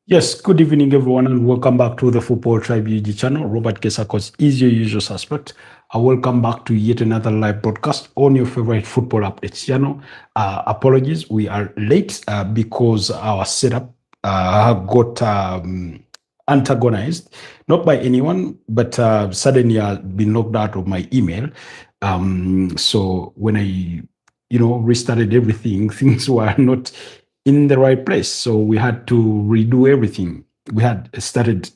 Yes, good evening, everyone, and welcome back to the Football Tribe UG channel. Robert Kesakos is your usual suspect. I welcome back to yet another live broadcast on your favorite football updates channel. Apologies, we are late because our setup got antagonized, not by anyone, but suddenly I've been locked out of my email. So when I, restarted everything, things were not in the right place. So we had to redo everything. We had started,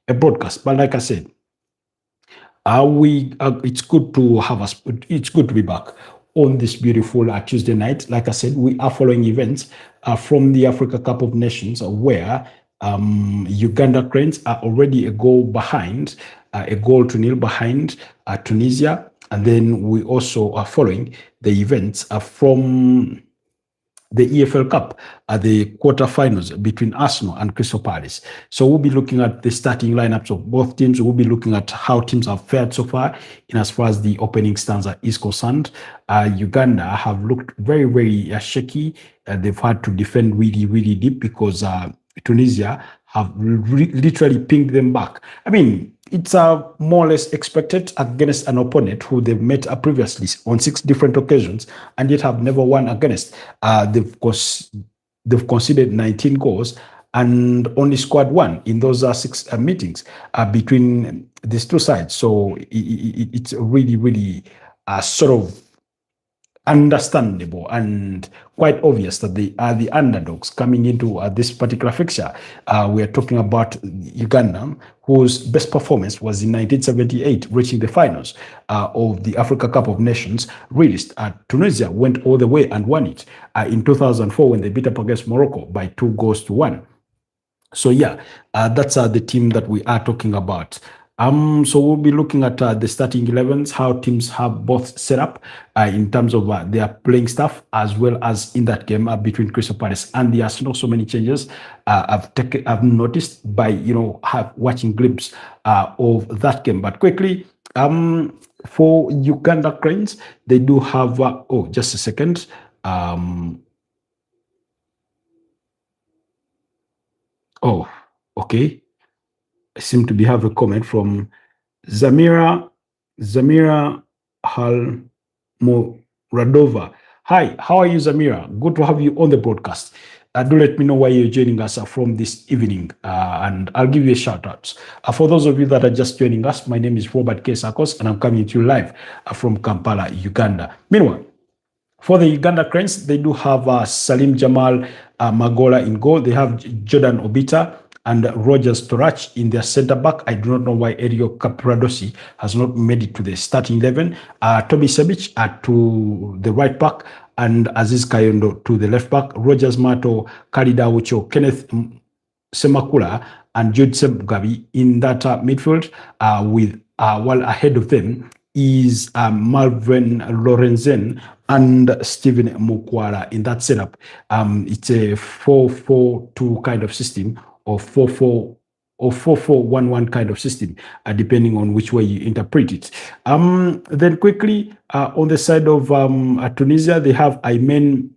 a broadcast. But like I said, we it's good to have us. It's good to be back on this beautiful Tuesday night. Like I said, we are following events from the Africa Cup of Nations, where Uganda Cranes are already a goal to nil behind Tunisia, and then we also are following the events from the EFL Cup at the quarterfinals between Arsenal and Crystal Palace. So we'll be looking at the starting lineups of both teams. We'll be looking at how teams have fared so far in as far as the opening stanza is concerned. Uganda have looked very, very shaky. They've had to defend really, really deep because Tunisia have literally pinged them back. I mean, it's more or less expected against an opponent who they've met previously on 6 different occasions and yet have never won against. They've conceded 19 goals and only scored one in those 6 meetings between these two sides. So it's really, really sort of understandable and quite obvious that they are the underdogs coming into this particular fixture. We are talking about Uganda, whose best performance was in 1978, reaching the finals of the Africa Cup of Nations. Released, Tunisia went all the way and won it in 2004 when they beat up against Morocco by 2 goals to 1. So yeah, that's the team that we are talking about. So we'll be looking at the starting 11s, how teams have both set up in terms of their playing staff, as well as in that game between Crystal Palace and the Arsenal. So many changes I've noticed by watching glimpse of that game. But quickly, for Uganda Cranes, they do have. Just a second. Okay. I seem to have a comment from Zamira Zamira Halmoradova. Hi, how are you, Zamira? Good to have you on the broadcast. Do let me know why you're joining us from this evening, and I'll give you a shout out. For those of you that are just joining us, my name is Robert K. Sakos, and I'm coming to you live from Kampala, Uganda. Meanwhile, for the Uganda Cranes, they do have Salim Jamal Magola in goal. They have Jordan Obita and Rogers Torach in their centre back. I do not know why Erio Capradosi has not made it to the starting 11. Toby Sebic to the right back and Aziz Kayondo to the left back. Rogers Mato, Kalida Ucho, Kenneth Semakula, and Jude Gabi in that midfield, with while ahead of them is Malvin Lorenzen and Stephen Mukwara in that setup. It's a 4-4-2 kind of system, or 4-4 or 4-4-1-1 kind of system, depending on which way you interpret it. Then quickly, on the side of Tunisia, they have Aymen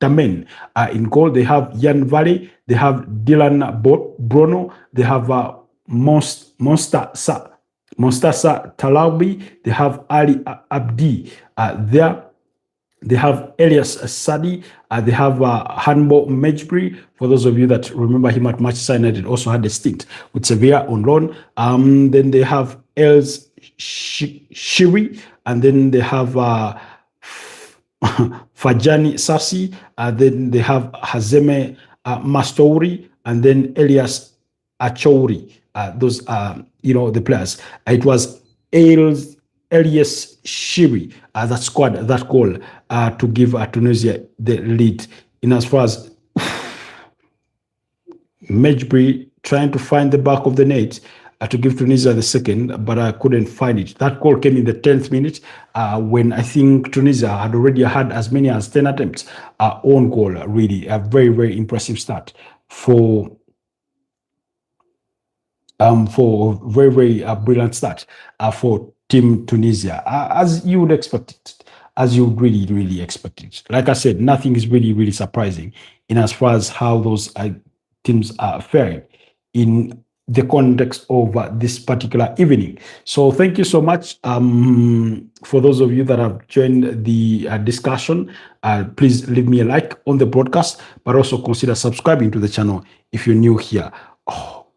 Tamen in goal. They have Yan Valley. They have Dylan Brono. They have Monstasa Talabi. They have Ali Abdi there. They have Elias Sadi. They have Hanbo Mejbri. For those of you that remember him at Manchester United, also had a stint with Sevilla on loan. Then they have Els Shiri, and then they have Fajani Sasi. Then they have Hazeme Mastouri, and then Elias Achouri. Those are, the players. It was Elias Shiri that scored that goal to give Tunisia the lead. In as far as Mejbri trying to find the back of the net to give Tunisia the second, but I couldn't find it. That goal came in the 10th minute when I think Tunisia had already had as many as 10 attempts on goal. Really, a very, very impressive start for very, very brilliant start for Team Tunisia, as you would expect it, as you would really, really expect it. Like I said, nothing is really, really surprising in as far as how those teams are faring in the context of this particular evening. So thank you so much for those of you that have joined the discussion. Please leave me a like on the broadcast, but also consider subscribing to the channel if you're new here.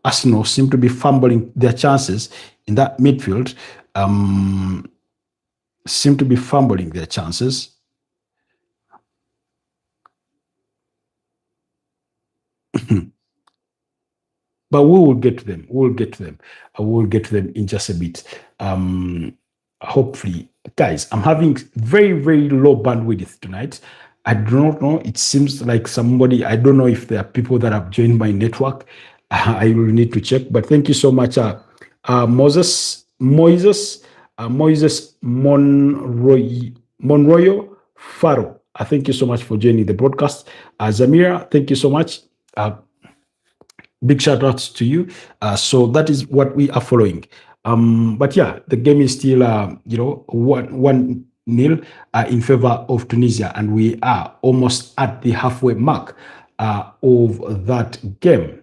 Arsenal seem to be fumbling their chances in that midfield. Seem to be fumbling their chances. But we will get to them. We'll get to them. We'll get to them in just a bit. Hopefully, guys, I'm having very, very low bandwidth tonight. I do not know. It seems like somebody, I don't know if there are people that have joined my network. I will need to check. But thank you so much, Moises Monroyo Faro. Thank you so much for joining the broadcast. Zamira, thank you so much. Big shout outs to you. So that is what we are following. But yeah, the game is still, 1-0 in favor of Tunisia, and we are almost at the halfway mark of that game.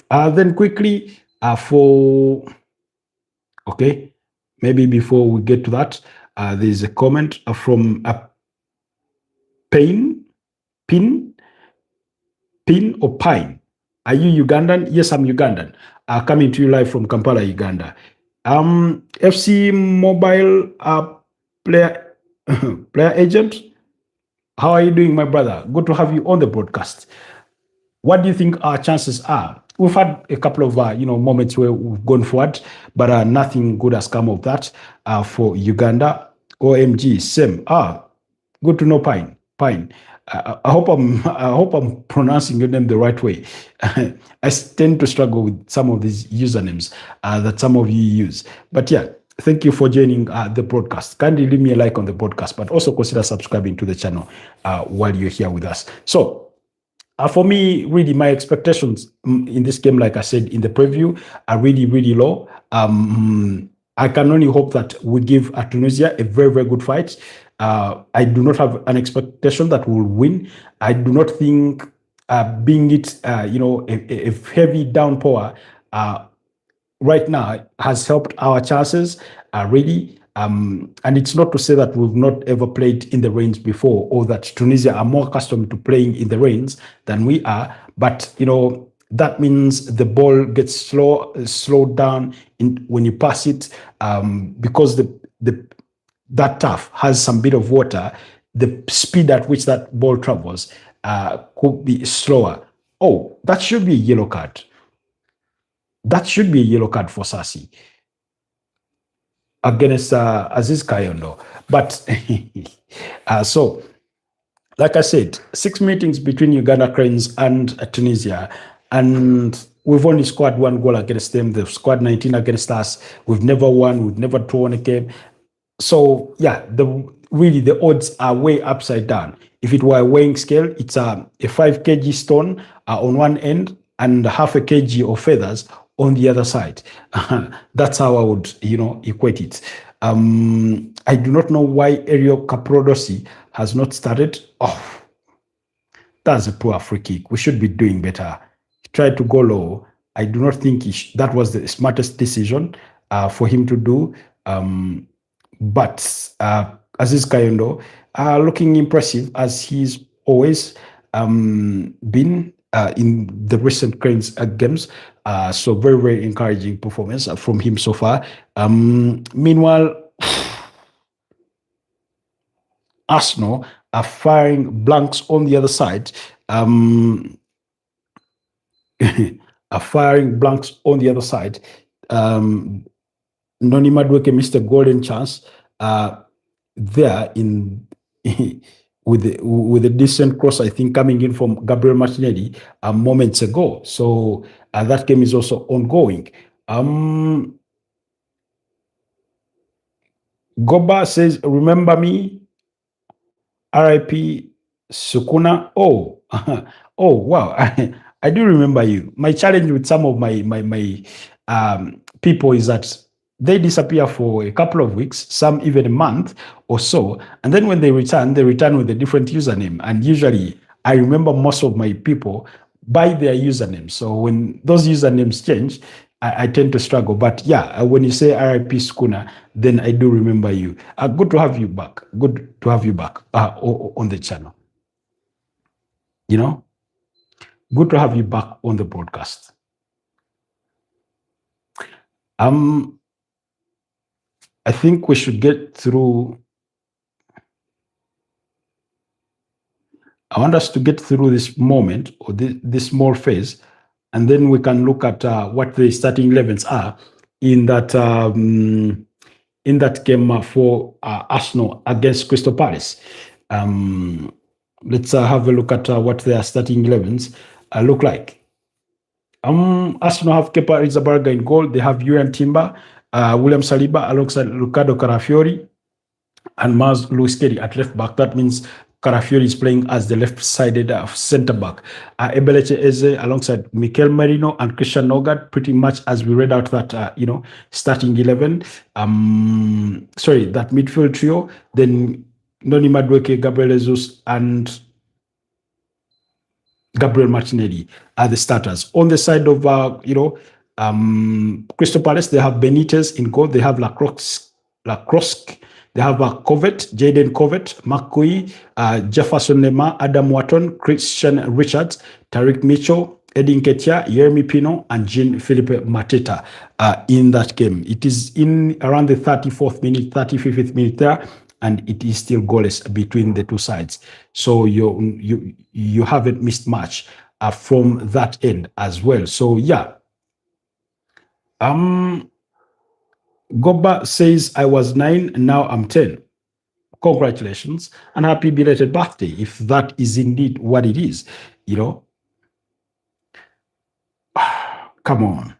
Then quickly maybe before we get to that, there's a comment from Pin or Pine. Are you Ugandan? Yes, I'm Ugandan. Coming to you live from Kampala, Uganda. FC Mobile player agent. How are you doing, my brother? Good to have you on the broadcast. What do you think our chances are? We've had a couple of moments where we've gone forward, but nothing good has come of that for Uganda. OMG, same. Good to know, Pine. I hope I'm pronouncing your name the right way. I tend to struggle with some of these usernames that some of you use. But yeah, thank you for joining the broadcast. Kindly leave me a like on the broadcast, but also consider subscribing to the channel while you're here with us. So for me, really, my expectations in this game, like I said in the preview, are really, really low. I can only hope that we give Tunisia a very, very good fight. I do not have an expectation that we'll win. I do not think being it, a heavy downpour right now has helped our chances really. And it's not to say that we've not ever played in the rains before, or that Tunisia are more accustomed to playing in the rains than we are. But, that means the ball gets slowed down when you pass it, because that turf has some bit of water. The speed at which that ball travels could be slower. Oh, that should be a yellow card. That should be a yellow card for Sassi against Aziz Kayondo. But so, like I said, 6 meetings between Uganda Cranes and Tunisia, and we've only scored 1 goal against them. They've scored 19 against us. We've never won. We've never drawn a game. So yeah, the odds are way upside down. If it were a weighing scale, it's a 5 kg stone on one end and half a kg of feathers on the other side. That's how I would, equate it. I do not know why Ariel Caprodosi has not started. Oh, that's a poor free kick. We should be doing better. He tried to go low. I do not think that was the smartest decision for him to do. But Aziz Kayondo looking impressive, as he's always been in the recent Cranes games. So very, very encouraging performance from him so far. Meanwhile, Arsenal are firing blanks on the other side. Are firing blanks on the other side. Noni Madueke missed a golden chance there with a decent cross, I think, coming in from Gabriel Martinelli moments ago. So that game is also ongoing. Goba says, remember me, RIP Sukuna. Oh, oh wow, I do remember you. My challenge with some of my people is that they disappear for a couple of weeks, some even a month or so. And then when they return with a different username. And usually I remember most of my people, by their username. So when those usernames change, I tend to struggle. But yeah, when you say RIP Schooner, then I do remember you. Good to have you back. Good to have you back on the channel. You know, good to have you back on the broadcast. I think we should get through. I want us to get through this moment or this small phase, and then we can look at what the starting 11s are in that game for Arsenal against Crystal Palace. Let's have a look at what their starting 11s look like. Arsenal have Kepa Arrizabalaga in goal. They have Urian Timber, William Saliba alongside Ricardo Carafiori, and Mars Lewis Kelly at left back. That means Carafiori is playing as the left-sided centre back. Ebeleche Eze alongside Mikel Merino and Christian Nogard, pretty much as we read out that starting 11. That midfield trio. Then Noni Madueke, Gabriel Jesus, and Gabriel Martinelli are the starters. On the side of Crystal Palace, they have Benitez in goal. They have Lacroix. They have Jaden Covet, McCoy, Jefferson Nema, Adam Wharton, Christian Richards, Tariq Mitchell, Edin Ketia, Yeremy Pino, and Jean-Philippe Mateta in that game. It is in around the 34th minute, 35th minute there, and it is still goalless between the two sides. So you haven't missed much from that end as well. So yeah. Goba says, I was 9, now I'm 10. Congratulations and happy belated birthday, if that is indeed what it is. Come on.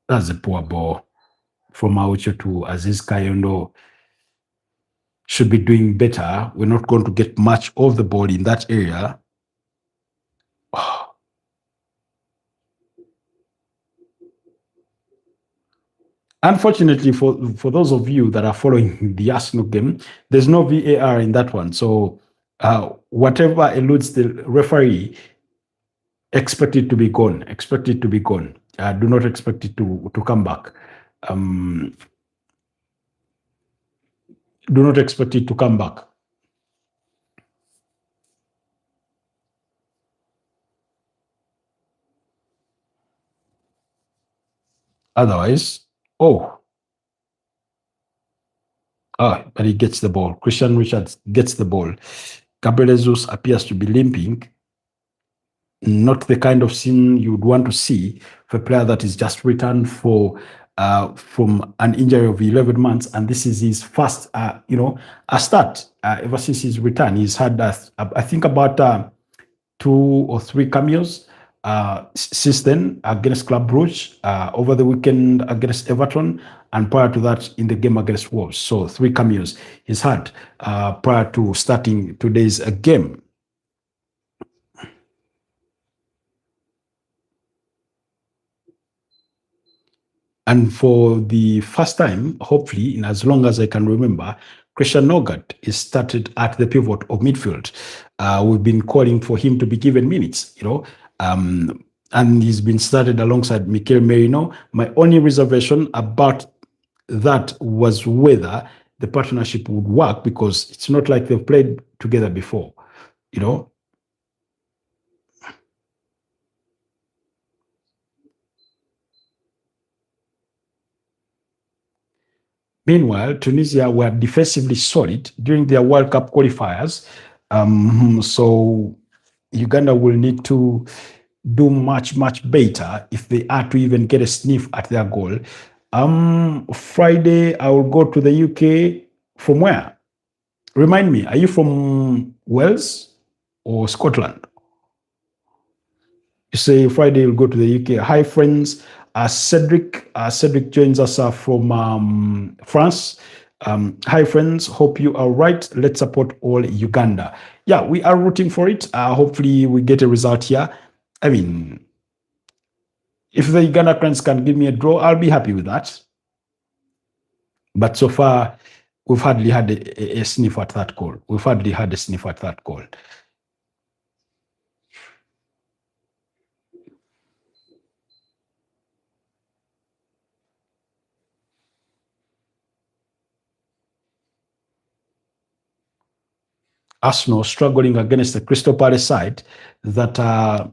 That's a poor ball from Aucho to Aziz Kayondo. Should be doing better. We're not going to get much of the ball in that area. Unfortunately, for those of you that are following the Arsenal game, there's no VAR in that one. So whatever eludes the referee, expect it to be gone. Expect it to be gone. Do not expect it to come back. Do not expect it to come back. Otherwise, but he gets the ball. Christian Richards gets the ball. Gabriel Jesus appears to be limping. Not the kind of scene you would want to see for a player that is just returned from an injury of 11 months, and this is his first, a start ever since his return. He's had, I think, about 2 or 3 cameos since then against Club Brugge, over the weekend against Everton, and prior to that in the game against Wolves. So 3 cameos he's had prior to starting today's game. And for the first time, hopefully, in as long as I can remember, Christian Nogard is started at the pivot of midfield. We've been calling for him to be given minutes, and he's been started alongside Mikel Merino. My only reservation about that was whether the partnership would work, because it's not like they've played together before, Meanwhile, Tunisia were defensively solid during their World Cup qualifiers. So Uganda will need to do much, much better if they are to even get a sniff at their goal. Friday, I will go to the UK. From where? Remind me, are you from Wales or Scotland? You say Friday you'll go to the UK. Hi, friends. Cedric joins us from France. Hi, friends. Hope you are right. Let's support all Uganda. Yeah, we are rooting for it. Hopefully, we get a result here. I mean, if the Uganda Cranes can give me a draw, I'll be happy with that. But so far, we've hardly had a sniff at that goal. We've hardly had a sniff at that goal. Arsenal struggling against the Crystal Palace side that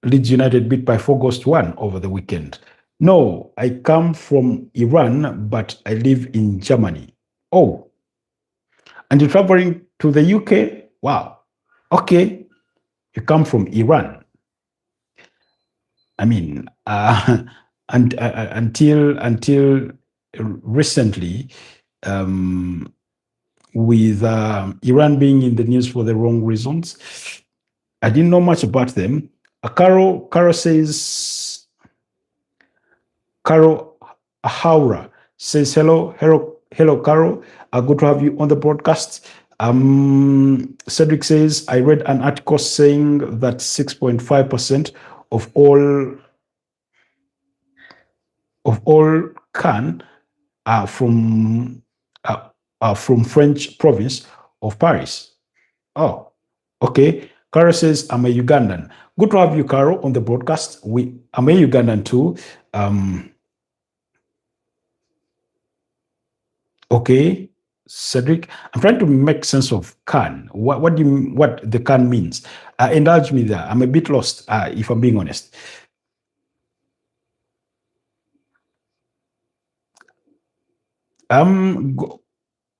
Leeds United beat by 4-1 over the weekend. No, I come from Iran, but I live in Germany. Oh, and you're traveling to the UK? Wow. Okay, you come from Iran. I mean, until recently, with Iran being in the news for the wrong reasons, I didn't know much about them. Caro says, Caro Haura says, hello, Caro. Good to have you on the broadcast. Cedric says, I read an article saying that 6.5% of all can are from French province of Paris. Oh, okay. Caro says, I'm a Ugandan. Good to have you, Caro, on the broadcast. I'm a Ugandan too. Okay, Cedric, I'm trying to make sense of can. What do you what the can means? Indulge me there. I'm a bit lost, if I'm being honest.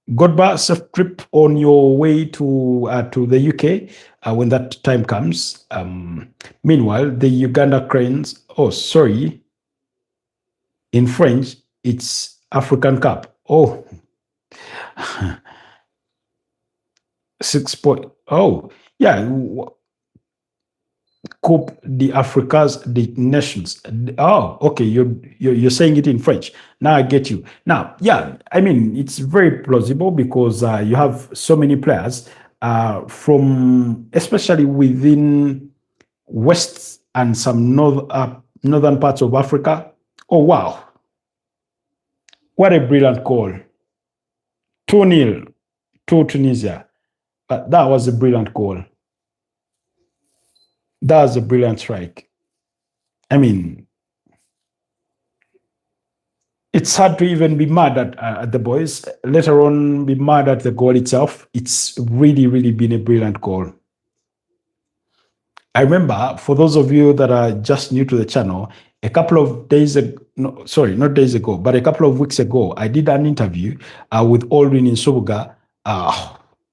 Godba, safe trip on your way to the UK when that time comes. Meanwhile, the Uganda Cranes. Oh, sorry. In French, it's African Cup. Oh, 6 point. Oh, yeah. Coupe d'Africa's the nations. Oh, okay. You're saying it in French. Now I get you. Now, yeah, I mean it's very plausible because you have so many players from, especially within West and some northern parts of Africa. Oh wow, what a brilliant call! 2-0 to Tunisia. That was a brilliant call. That was a brilliant strike. I mean, it's hard to even be mad at the boys, let alone be mad at the goal itself. It's really, really been a brilliant goal. I remember, for those of you that are just new to the channel, a couple of days ago, no, sorry, not days ago, but a couple of weeks ago, I did an interview with Aldrin in Sobuga.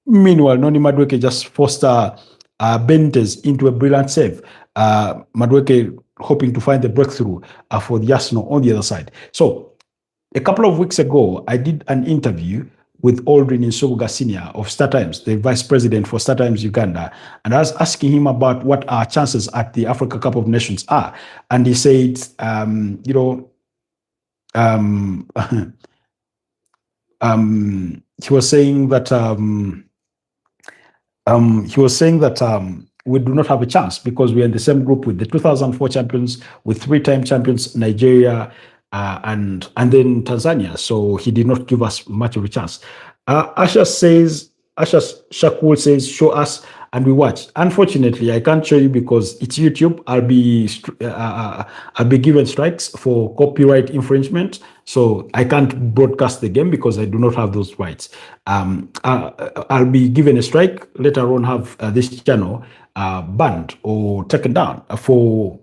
Meanwhile, Noni Madueke just forced Benitez into a brilliant save. Madueke hoping to find the breakthrough for the Arsenal on the other side. So a couple of weeks ago, I did an interview with Aldrin Insobuga Senior of StarTimes, the vice president for StarTimes Uganda, and I was asking him about what our chances at the Africa Cup of Nations are. And he said, he was saying that we do not have a chance because we're in the same group with the 2004 champions, with three-time champions Nigeria, and then Tanzania. So he did not give us much of a chance. Asha Shakul says, show us and we watch. Unfortunately, I can't show you because it's YouTube. I'll be given strikes for copyright infringement, so I can't broadcast the game because I do not have those rights. I'll be given a strike later on. Have this channel banned or taken down for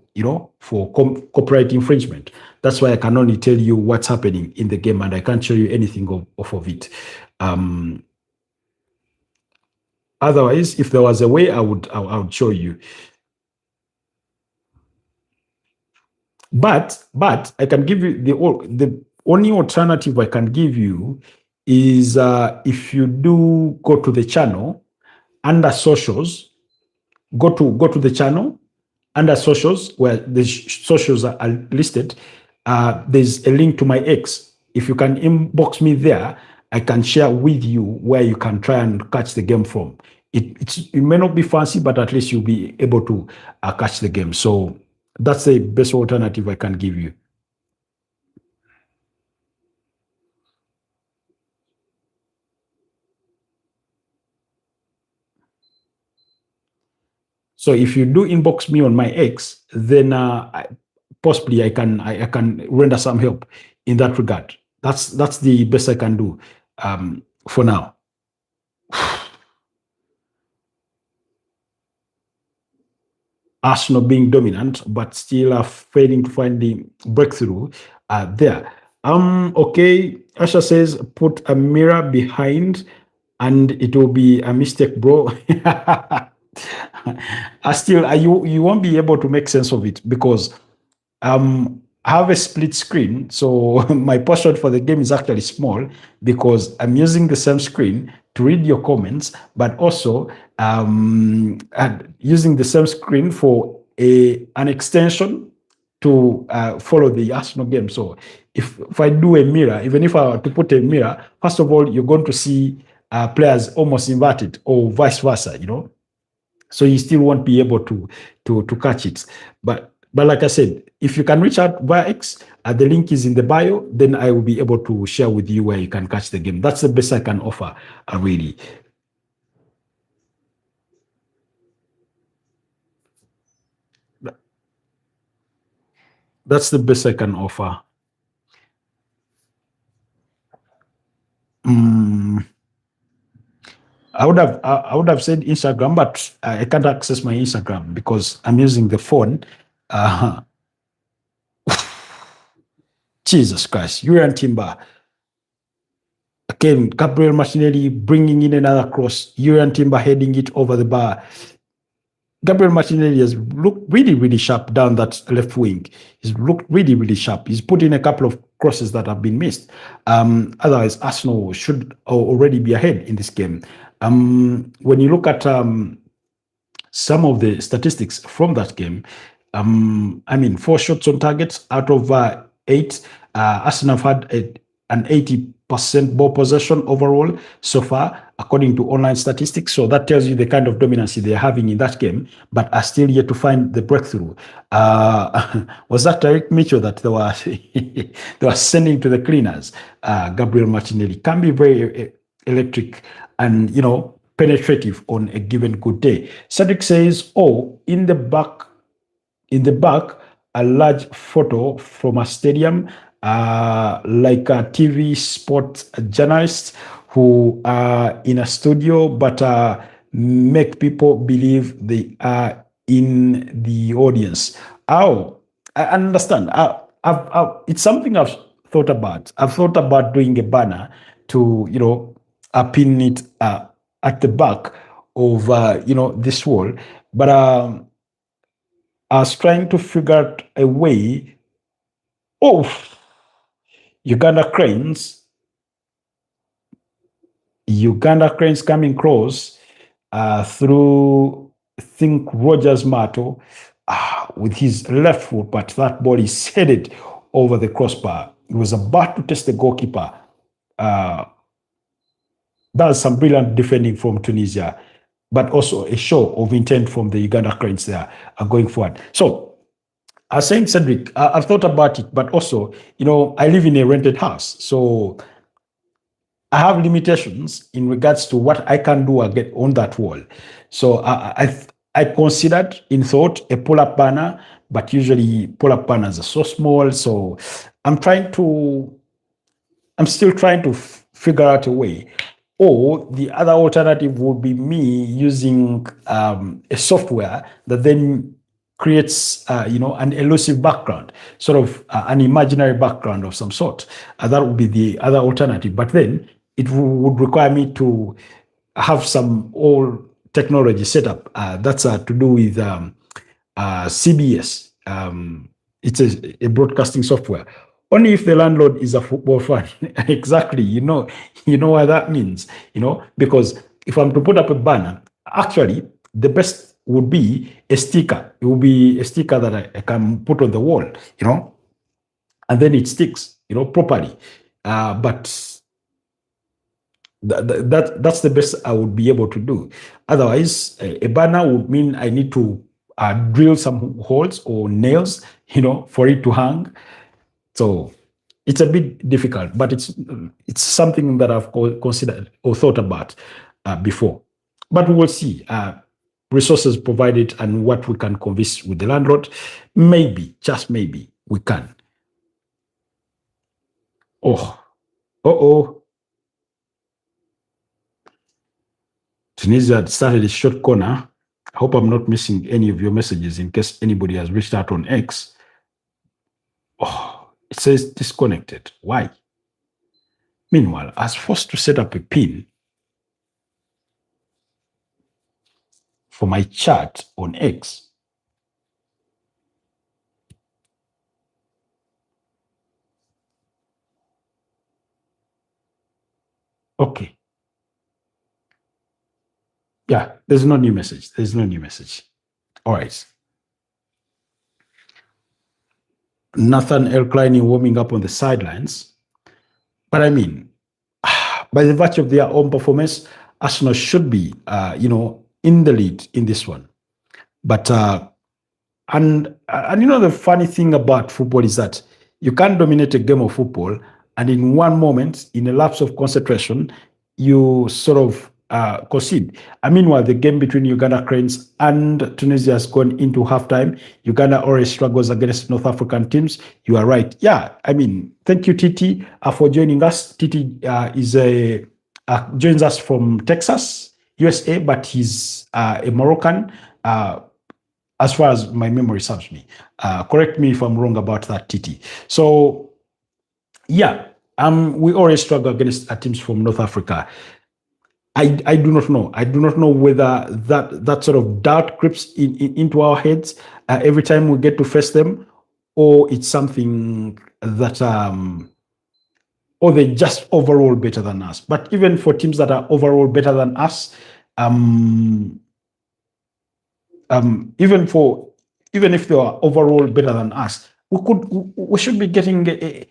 copyright infringement. That's why I can only tell you what's happening in the game, and I can't show you anything of it. Otherwise, if there was a way, I would show you. But I can give you the only alternative I can give you is if you do go to the channel under socials, go to the channel under socials where the socials are listed. There's a link to my X. If you can inbox me there, I can share with you where you can try and catch the game from. It may not be fancy, but at least you'll be able to catch the game. So that's the best alternative I can give you. So if you do inbox me on my X, then possibly I can render some help in that regard. That's the best I can do for now. Arsenal being dominant, but still failing to find the breakthrough there. Okay, Asha says put a mirror behind and it will be a mistake, bro. You won't be able to make sense of it because I have a split screen, so my portion for the game is actually small because I'm using the same screen to read your comments, but also using the same screen for an extension to follow the Arsenal game. So if I do a mirror, even if I were to put a mirror, first of all, you're going to see players almost inverted or vice versa, you know. So you still won't be able to catch it. But like I said, if you can reach out via X, the link is in the bio, then I will be able to share with you where you can catch the game. That's the best I can offer, really. That's the best I can offer. I would have said Instagram, but I can't access my Instagram because I'm using the phone. Jesus Christ, Urian Timber. Again, Gabriel Martinelli bringing in another cross. Urian Timber heading it over the bar. Gabriel Martinelli has looked really, really sharp down that left wing. He's looked really, really sharp. He's put in a couple of crosses that have been missed. Otherwise, Arsenal should already be ahead in this game. When you look at some of the statistics from that game, 4 shots on target out of 8. Arsenal have had an 80% ball possession overall so far, according to online statistics. So that tells you the kind of dominancy they're having in that game, but are still yet to find the breakthrough. Was that Eric Mitchell that they were sending to the cleaners? Gabriel Martinelli can be very electric and, you know, penetrative on a given good day. Cedric says, in the back, a large photo from a stadium, like a TV sports journalists who are in a studio, but make people believe they are in the audience. I understand. It's something I've thought about. I've thought about doing a banner to, you know, pin it at the back of, this wall. But I was trying to figure out a way. Uganda Cranes coming close through, I think, Rogers Mato with his left foot, but that ball is headed over the crossbar. He was about to test the goalkeeper. That's some brilliant defending from Tunisia, but also a show of intent from the Uganda Cranes there going forward. So, I was saying, Cedric, I've thought about it, but also, you know, I live in a rented house. So I have limitations in regards to what I can do or get on that wall. So I considered in thought a pull-up banner, but usually pull-up banners are so small. So I'm still trying to figure out a way. Or the other alternative would be me using a software that then creates, an elusive background, sort of an imaginary background of some sort. That would be the other alternative. But then it would require me to have some old technology set up. That's to do with CBS. It's a broadcasting software. Only if the landlord is a football fan. Exactly. You know what that means, because if I'm to put up a banner, actually, the best would be a sticker. It would be a sticker that I can put on the wall, and then it sticks, properly. But that's the best I would be able to do. Otherwise, a banner would mean I need to drill some holes or nails, for it to hang. So it's a bit difficult, but it's something that I've considered or thought about before. But we will see. resources provided and what we can convince with the landlord, maybe, just maybe, we can. Oh. Tunisia had started a short corner. I hope I'm not missing any of your messages in case anybody has reached out on X. It says disconnected. Why? Meanwhile, I was forced to set up a pin for my chat on X. Okay. Yeah, there's no new message. There's no new message. All right. Nathan L. Klein warming up on the sidelines. But I mean, by the virtue of their own performance, Arsenal should be, in the lead in this one. But and the funny thing about football is that you can't dominate a game of football, and in one moment, in a lapse of concentration, you sort of concede. Meanwhile, the game between Uganda Cranes and Tunisia has gone into halftime. Uganda always struggles against North African teams. You are right. Yeah, thank you, Titi, for joining us. Titi joins us from Texas, USA, but he's a Moroccan. As far as my memory serves me. Correct me if I'm wrong about that, Titi. So, yeah, we always struggle against teams from North Africa. I do not know. I do not know whether that sort of doubt creeps into our heads every time we get to face them, or it's something that, or they're just overall better than us. But even for teams that are overall better than us, even if they are overall better than us, we should be getting a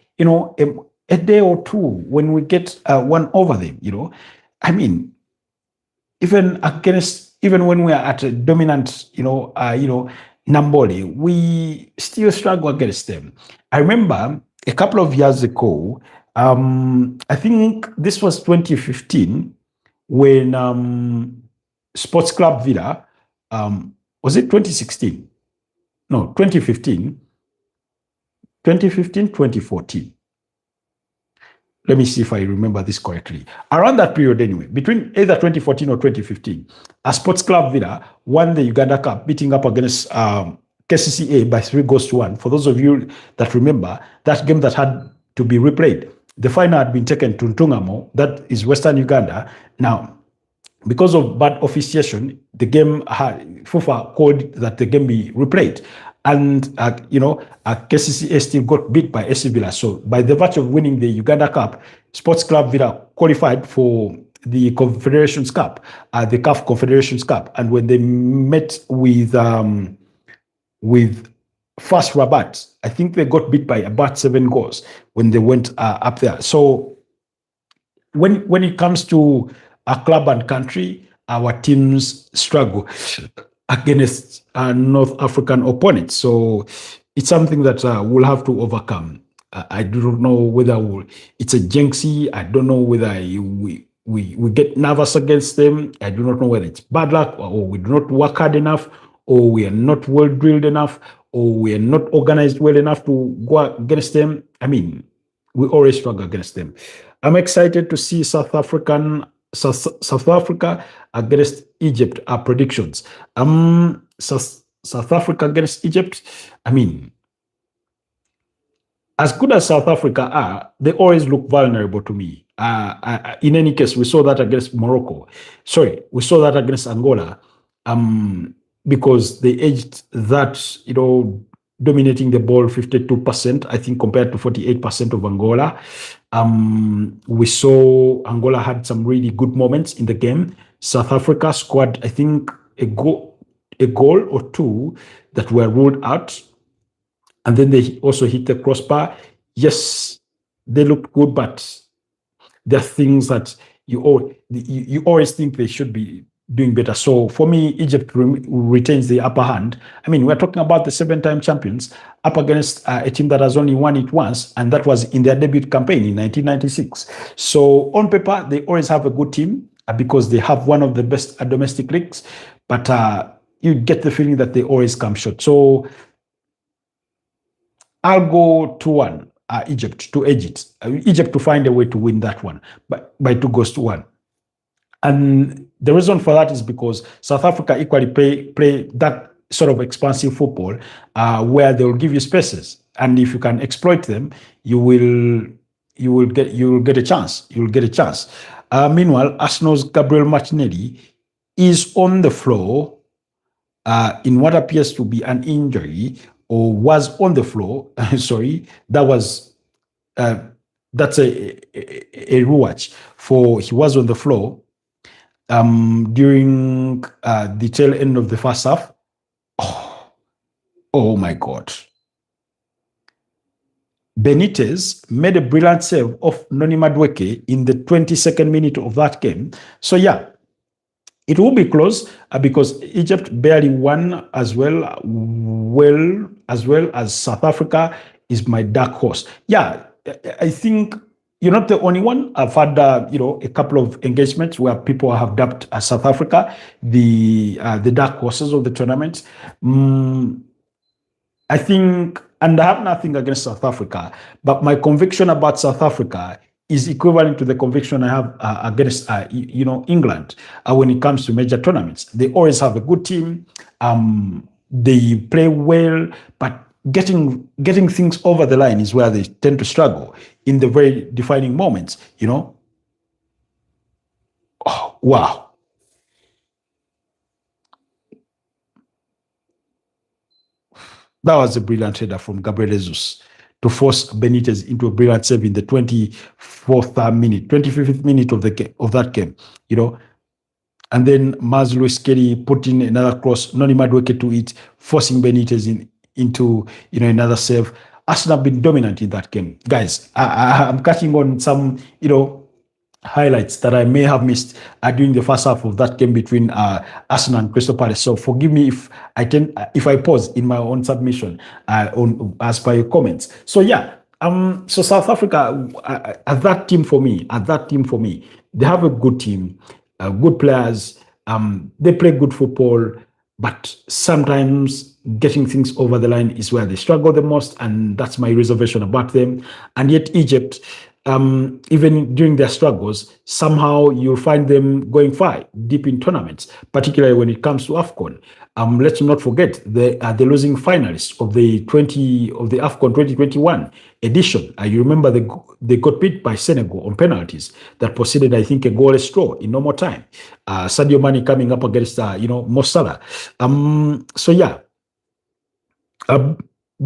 day or two when we get one over them. Even when we are at a dominant, Namboli, we still struggle against them. I remember a couple of years ago, I think this was 2015, when Sports Club Villa, was it 2016? No, 2015. 2014. Let me see if I remember this correctly. Around that period anyway, between either 2014 or 2015, a Sports Club Villa won the Uganda Cup, beating up against KCCA by 3-1. For those of you that remember, that game that had to be replayed, the final had been taken to Ntungamo, that is Western Uganda. Now, because of bad officiation, the game FIFA called that the game be replayed. And, KCCA still got beat by AC Villa. So by the virtue of winning the Uganda Cup, Sports Club Villa qualified for the Confederations Cup, the CAF Confederations Cup. And when they met with Fast Rabat, I think they got beat by about 7 goals when they went up there. So when it comes to a club and country, our teams struggle against North African opponents. So it's something that we'll have to overcome. I do not know whether it's a jinxie. I don't know whether we get nervous against them. I do not know whether it's bad luck, or we do not work hard enough, or we are not well drilled enough, or we are not organized well enough to go against them. We always struggle against them. I'm excited to see South Africa against Egypt. Our predictions. South Africa against Egypt. As good as South Africa are, they always look vulnerable to me. In any case, we saw that against Morocco. Sorry, we saw that against Angola, because they edged that, dominating the ball 52%, I think, compared to 48% of Angola. We saw Angola had some really good moments in the game. South Africa scored, I think, a goal or two that were ruled out. And then they also hit the crossbar. Yes, they looked good, but there are things that you always think they should be doing better. So for me, Egypt retains the upper hand. We're talking about the 7-time champions up against a team that has only won it once, and that was in their debut campaign in 1996. So on paper, they always have a good team because they have one of the best domestic leagues. but you get the feeling that they always come short. So I'll go 2-1, Egypt to edge it. Egypt to find a way to win that one by 2-1. And the reason for that is because South Africa equally play that sort of expansive football where they will give you spaces, and if you can exploit them, you will get a chance. You will get a chance. Meanwhile, Arsenal's Gabriel Martinelli is on the floor in what appears to be an injury, or was on the floor. Sorry, that's a rewatch for he was on the floor during the tail end of the first half. Oh my God. Benitez made a brilliant save of Noni Madueke in the 22nd minute of that game. So yeah, it will be close because Egypt barely won as well as South Africa is my dark horse. Yeah, I think you're not the only one. I've had a couple of engagements where people have dubbed South Africa the dark horses of the tournament. I think, and I have nothing against South Africa, but my conviction about South Africa is equivalent to the conviction I have against England when it comes to major tournaments. They always have a good team. They play well, but getting things over the line is where they tend to struggle in the very defining moments. Oh, wow. That was a brilliant header from Gabriel Jesus to force Benitez into a brilliant save in the 25th minute of that game, And then Maz Luis Kelly put in another cross, Noni Madueke to it, forcing Benitez into another save. Arsenal have been dominant in that game. Guys, I'm catching on some, highlights that I may have missed during the first half of that game between Arsenal and Crystal Palace. So forgive me if I pause in my own submission as per your comments. So yeah, so South Africa, at that team for me, they have a good team, good players. They play good football, but sometimes getting things over the line is where they struggle the most, and that's my reservation about them. And yet Egypt, even during their struggles, somehow you'll find them going far deep in tournaments, particularly when it comes to AFCON. Let's not forget they are the losing finalists of the AFCON 2021 edition. You remember they got beat by Senegal on penalties that proceeded, I think, a goalless draw in normal time. Sadio Mane coming up against Mo Salah. So yeah.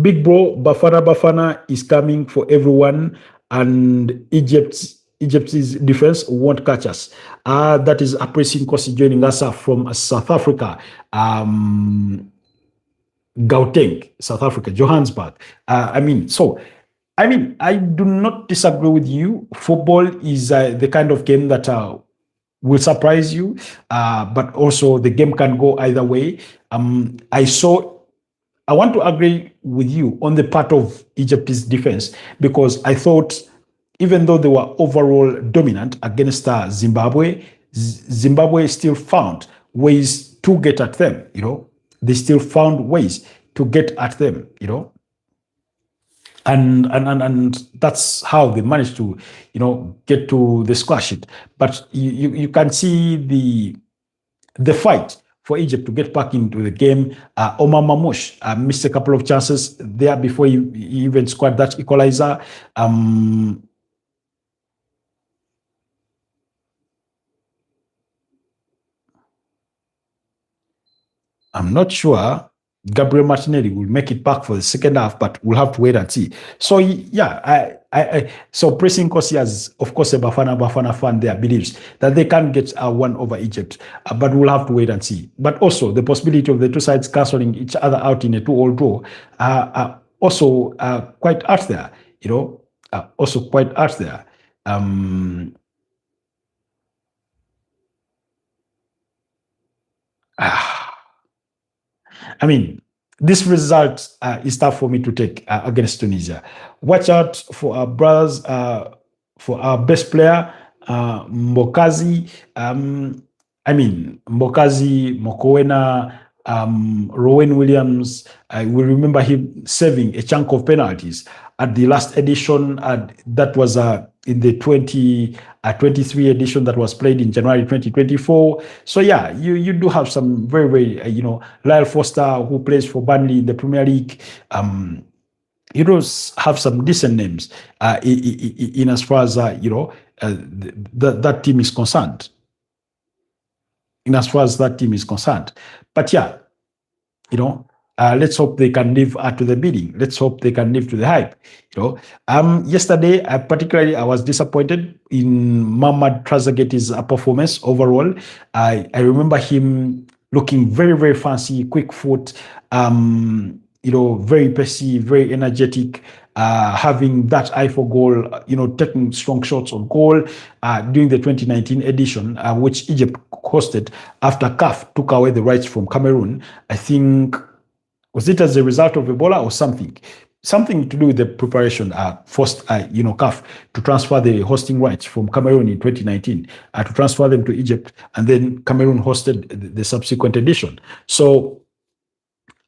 Big bro Bafana is coming for everyone, and Egypt's defense won't catch us. That is a pressing Kosi joining us from South Africa. Gauteng, South Africa, Johannesburg. I do not disagree with you. Football is the kind of game that will surprise you, but also the game can go either way. I want to agree with you on the part of Egypt's defense, because I thought even though they were overall dominant against Zimbabwe, Zimbabwe still found ways to get at them, They still found ways to get at them, And that's how they managed to, get to the squash it. But you can see the fight for Egypt to get back into the game. Omar Mamouche missed a couple of chances there before he even scored that equalizer. I'm not sure Gabriel Martinelli will make it back for the second half, but we'll have to wait and see. So yeah, so Pressing Kosi, as of course a Bafana fan there, believes that they can get one over Egypt, but we'll have to wait and see. But also the possibility of the two sides cancelling each other out in a 2-2 draw also quite out there, also quite out there. I mean, this result is tough for me to take against Tunisia. Watch out for our brothers, for our best player, Mbokazi. I mean, Mbokazi, Mokowena, Rowan Williams, I will remember him saving a chunk of penalties at the last edition. That was in the 2023 edition that was played in January 2024. So yeah, you do have some very, very, Lyle Foster, who plays for Burnley in the Premier League. You do have some decent names in as far as, that team is concerned. In as far as that team is concerned. But yeah, let's hope they can live to the bidding. Let's hope they can live to the hype. Yesterday, particularly, I was disappointed in Mohamed Trezeguet's performance overall. I remember him looking very, very fancy, quick foot, very pacey, very energetic, having that eye for goal, taking strong shots on goal during the 2019 edition, which Egypt hosted after CAF took away the rights from Cameroon. I think, was it as a result of Ebola or something? Something to do with the preparation, forced, CAF to transfer the hosting rights from Cameroon in 2019, to transfer them to Egypt, and then Cameroon hosted the subsequent edition. So,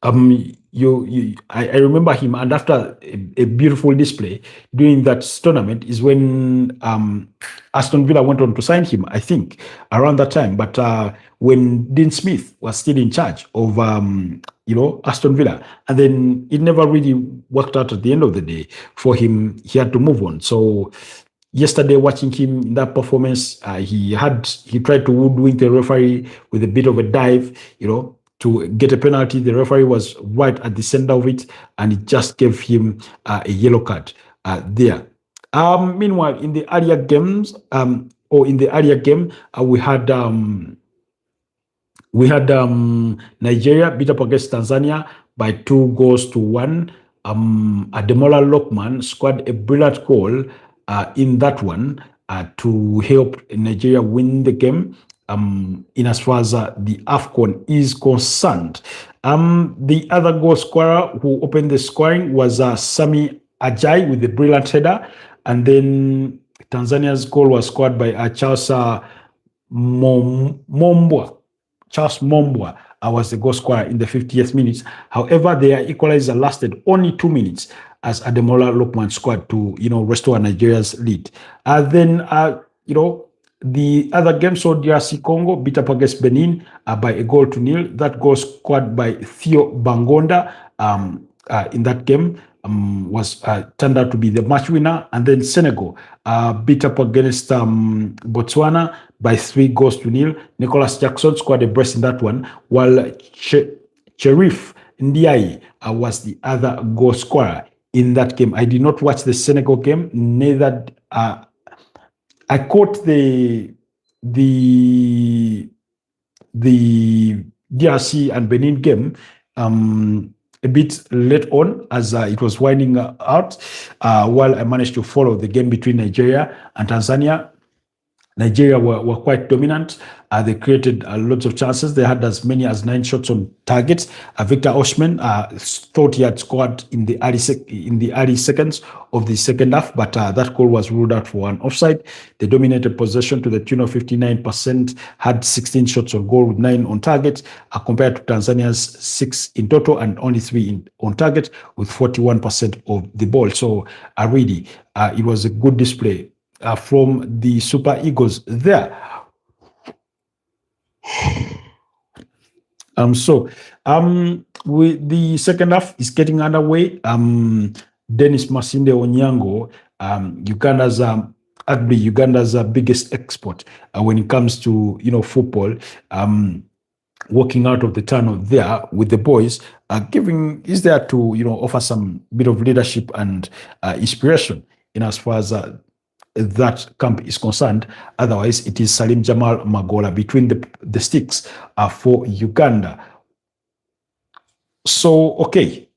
I remember him, and after a beautiful display during that tournament is when Aston Villa went on to sign him, I think, around that time. But when Dean Smith was still in charge of, Aston Villa, and then it never really worked out at the end of the day for him. He had to move on. So yesterday, watching him in that performance, he tried to woodwink the referee with a bit of a dive, to get a penalty. The referee was right at the center of it, and it just gave him a yellow card there. Meanwhile, in the earlier games, we had Nigeria beat up against Tanzania by 2-1. Ademola Lookman scored a brilliant goal in that one to help Nigeria win the game. In as far as the AFCON is concerned. The other goal scorer who opened the scoring was Sami Ajay with the brilliant header, and then Tanzania's goal was scored by Charles Mombwa. Charles Mombwa was the goal scorer in the 50th minute. However, their equalizer lasted only 2 minutes as Ademola Lookman scored to, restore Nigeria's lead. Then, the other game saw DRC Congo beat up against Benin by 1-0. That goal scored by Theo Bangonda in that game was turned out to be the match winner. And then Senegal beat up against Botswana by 3-0. Nicholas Jackson scored a brace in that one, while Cherif Ndiaye was the other goal scorer in that game. I did not watch the Senegal game, neither I caught the DRC and Benin game a bit late on as it was winding out, while I managed to follow the game between Nigeria and Tanzania. Nigeria were quite dominant. They created lots of chances. They had as many as 9 shots on target. Victor Osimhen thought he had scored in the early seconds of the second half, but that goal was ruled out for an offside. They dominated possession to the tune of 59%, had 16 shots on goal with 9 on target, compared to Tanzania's 6 in total and only 3 on target with 41% of the ball. So really, it was a good display from the Super Eagles there. The second half is getting underway. Dennis Masinde Onyango, Uganda's biggest export when it comes to football, walking out of the tunnel there with the boys, is there to offer some bit of leadership and inspiration in as far as that camp is concerned. Otherwise, it is Salim Jamal Magola between the sticks for Uganda. So, okay.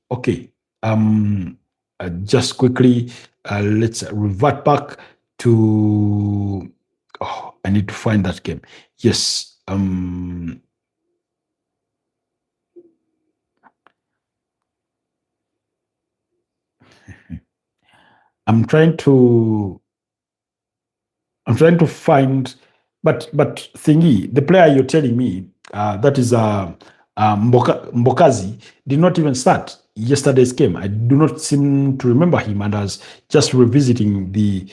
Just quickly, let's revert back to. Oh, I need to find that game. Yes. I'm trying to find but thingy, the player you're telling me that is Mbokazi did not even start yesterday's game. I do not seem to remember him, and I was just revisiting the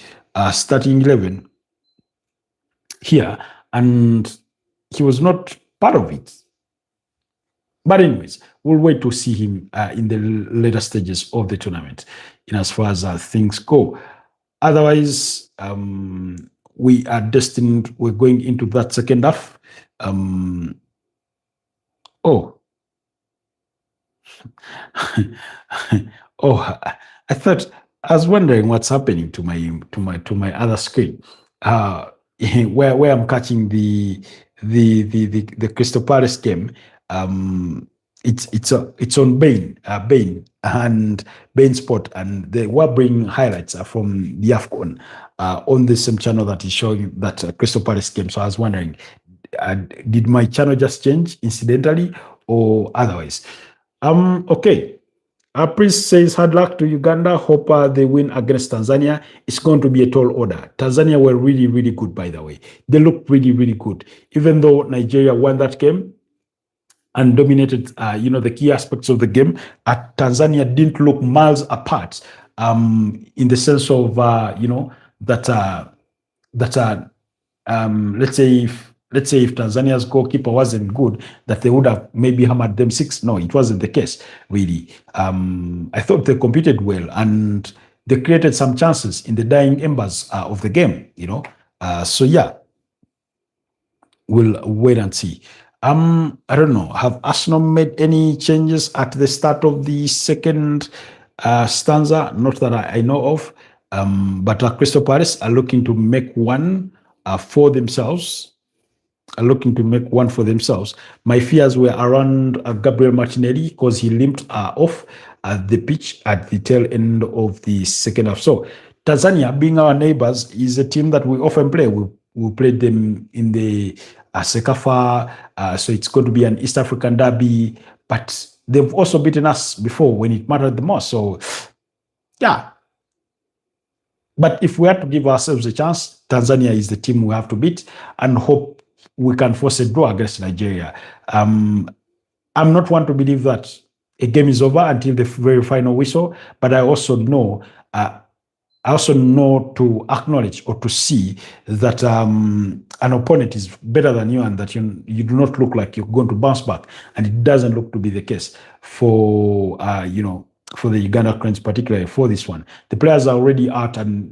starting 11 here, and he was not part of it. But anyways, we'll wait to see him in the later stages of the tournament in as far as things go. Otherwise, we are destined, we're going into that second half. Oh, oh, I thought, I was wondering what's happening to my other screen, where I'm catching the Crystal Palace game. It's on Bain and Bain Sport, and they were bringing highlights from the AFCON on the same channel that is showing that Crystal Palace game. So I was wondering, did my channel just change incidentally or otherwise? Okay. Prince says, hard luck to Uganda. Hope they win against Tanzania. It's going to be a tall order. Tanzania were really, really good, by the way. They looked really, really good. Even though Nigeria won that game and dominated, the key aspects of the game, Tanzania didn't look miles apart in the sense of, let's say if Tanzania's goalkeeper wasn't good, that they would have maybe hammered them 6. No, it wasn't the case, really. I thought they competed well, and they created some chances in the dying embers of the game, So yeah, we'll wait and see. I don't know. Have Arsenal made any changes at the start of the second stanza? Not that I know of. But Crystal Palace are looking to make one for themselves. My fears were around Gabriel Martinelli because he limped off the pitch at the tail end of the second half. So Tanzania, being our neighbors, is a team that we often play. We played them in the Sekafa, so it's going to be an East African derby, but they've also beaten us before when it mattered the most. So yeah. But if we had to give ourselves a chance, Tanzania is the team we have to beat and hope we can force a draw against Nigeria. I'm not one to believe that a game is over until the very final whistle, but I also know to acknowledge or to see that an opponent is better than you and that you do not look like you're going to bounce back, and it doesn't look to be the case for for the Uganda Cranes, particularly for this one. The players are already out and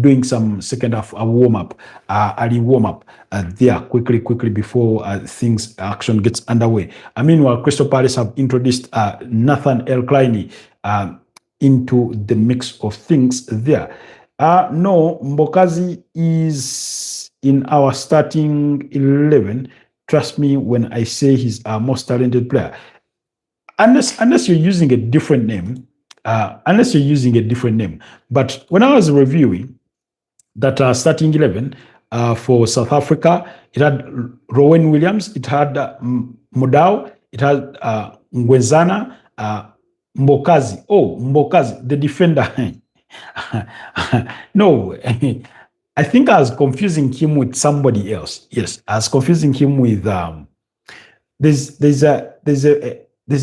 doing some second half warm-up, early warm-up there quickly before action gets underway. Meanwhile, Crystal Palace have introduced Nathan El Kleini into the mix of things there. No, Mbokazi is in our starting 11. Trust me when I say he's our most talented player. Unless you're using a different name, But when I was reviewing that starting 11 for South Africa, it had Rowan Williams, it had Mudau, it had Ngwezana, Mbokazi. Oh, Mbokazi, the defender. No, I think I was confusing him with somebody else. Yes, I was confusing him with there's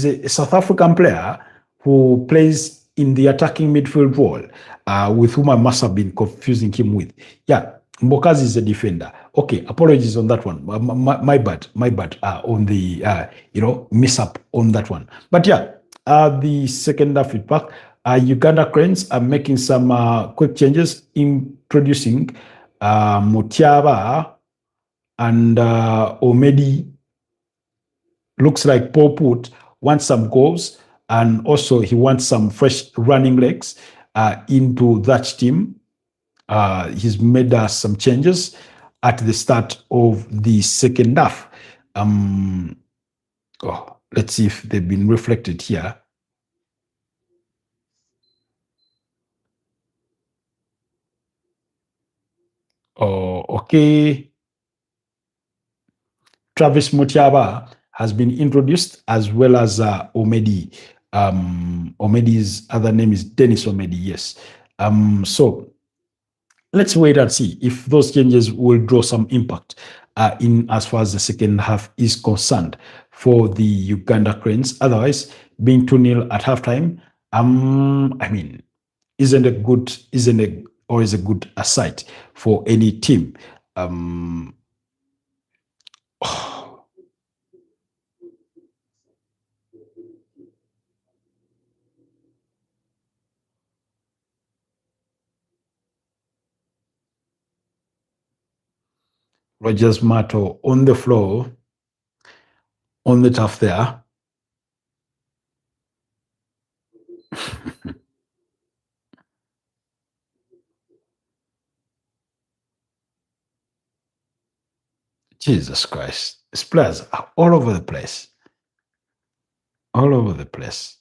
a South African player who plays in the attacking midfield role, with whom I must have been confusing him with. Yeah, Mbokazi is a defender. Okay, apologies on that one. My bad on the mishap on that one. But yeah, the second half feedback. Uganda Cranes are making some quick changes, introducing Mutiaba and Omedi. Looks like Paul Put wants some goals, and also he wants some fresh running legs into that team. He's made some changes at the start of the second half. Let's see if they've been reflected here. Okay. Travis Mutiaba has been introduced, as well as Omedi. Omedi's other name is Dennis Omedi, yes. So let's wait and see if those changes will draw some impact in as far as the second half is concerned for the Uganda Cranes. Otherwise, being 2-0 at halftime, I mean, isn't a or is a good sight for any team. Um, Rogers Mato on the floor, on the turf there. Jesus Christ. These players are all over the place. All over the place.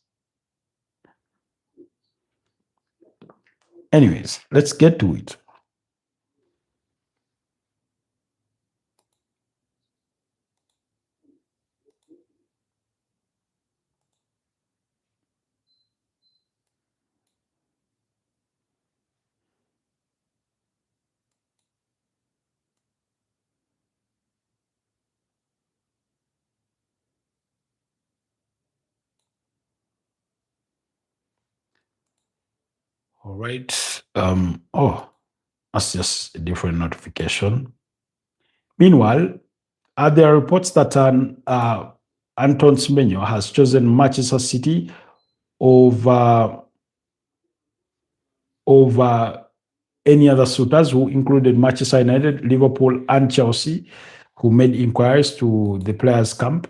Anyways, let's get to it. All right. That's just a different notification. Meanwhile, there are reports that Anton Semenyo has chosen Manchester City over over any other suitors, who included Manchester United, Liverpool, and Chelsea, who made inquiries to the players' camp.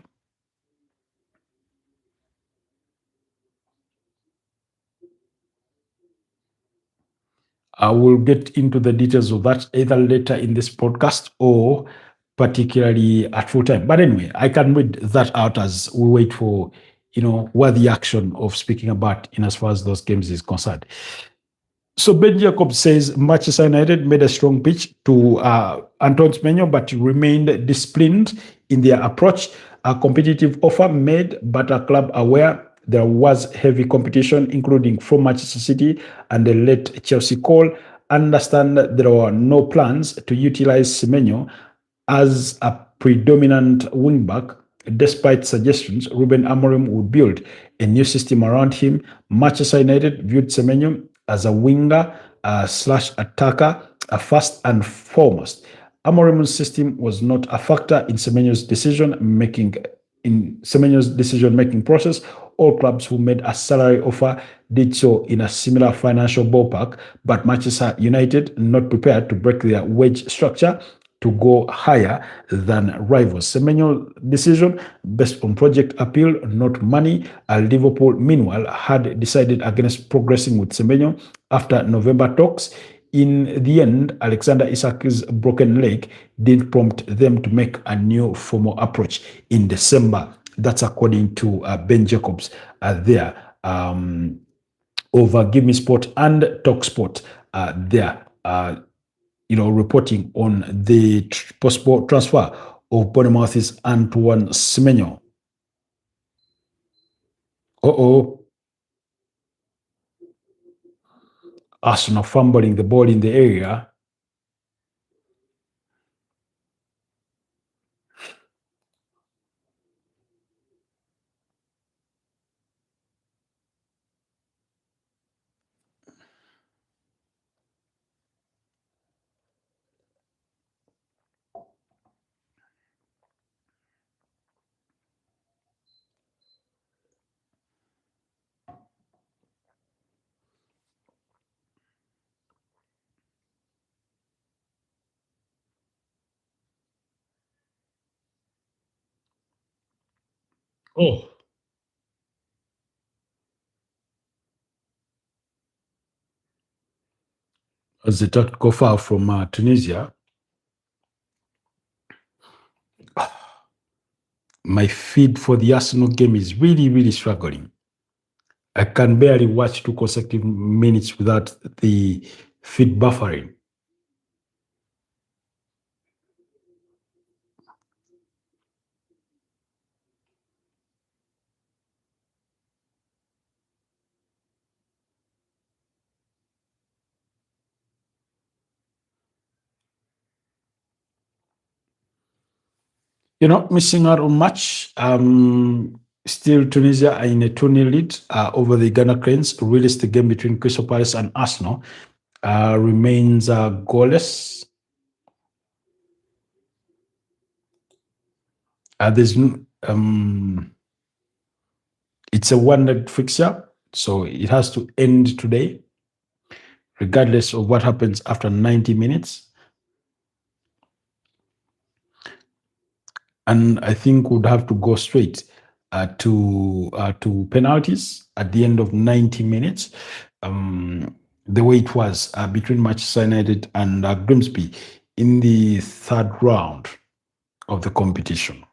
I will get into the details of that either later in this podcast or particularly at full time. But anyway, I can read that out as we wait for, what the action of speaking about in as far as those games is concerned. So Ben Jacobs says Manchester United made a strong pitch to Anton Semenyo, but remained disciplined in their approach. A competitive offer made, but a club aware there was heavy competition, including from Manchester City and the late Chelsea call. Understand that there were no plans to utilize Semenyo as a predominant wingback. Despite suggestions, Ruben Amorim would build a new system around him. Manchester United viewed Semenyo as a winger slash attacker, first and foremost. Amorim's system was not a factor in Semenyo's decision-making process. All clubs who made a salary offer did so in a similar financial ballpark, but Manchester United not prepared to break their wage structure to go higher than rivals. Semenyo's decision based on project appeal, not money. Liverpool, meanwhile, had decided against progressing with Semenyo after November talks. In the end, Alexander Isak's broken leg did prompt them to make a new formal approach in December. That's according to Ben Jacobs there. Over Give Me Sport and Talk Sport there. Reporting on the possible transfer of Bournemouth's Antoine Semenyo. Arsenal fumbling the ball in the area. Oh, as the tactical foul from Tunisia. My feed for the Arsenal game is really, really struggling. I can barely watch 2 consecutive minutes without the feed buffering. You're not missing out on much. Still, Tunisia are in a 2-0 lead over the Uganda Cranes. Released the game between Crystal Palace and Arsenal. Remains goalless. There's it's a one-leg fixture, so it has to end today, regardless of what happens after 90 minutes. And I think would have to go straight to penalties at the end of 90 minutes. The way it was between Manchester United and Grimsby in the third round of the competition.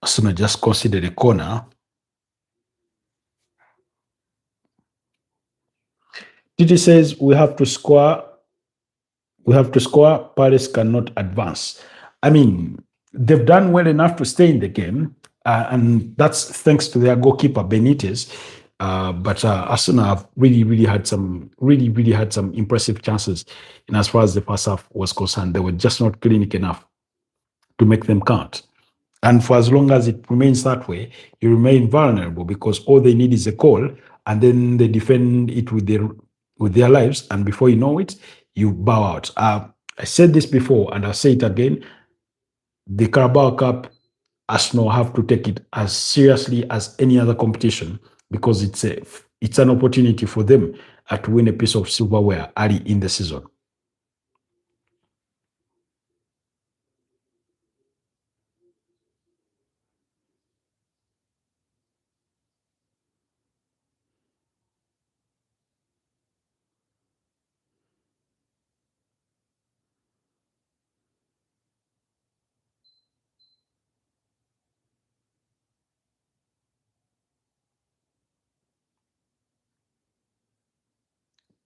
Arsenal just considered a corner. Titi says we have to score. Palace cannot advance. I mean, they've done well enough to stay in the game, and that's thanks to their goalkeeper Benitez. But Arsenal have really had some impressive chances. And as far as the first half was concerned, they were just not clinical enough to make them count. And for as long as it remains that way, you remain vulnerable because all they need is a goal, and then they defend it with their lives. And before you know it, you bow out. I said this before, and I'll say it again. The Carabao Cup, Arsenal have to take it as seriously as any other competition because it's an opportunity for them to win a piece of silverware early in the season.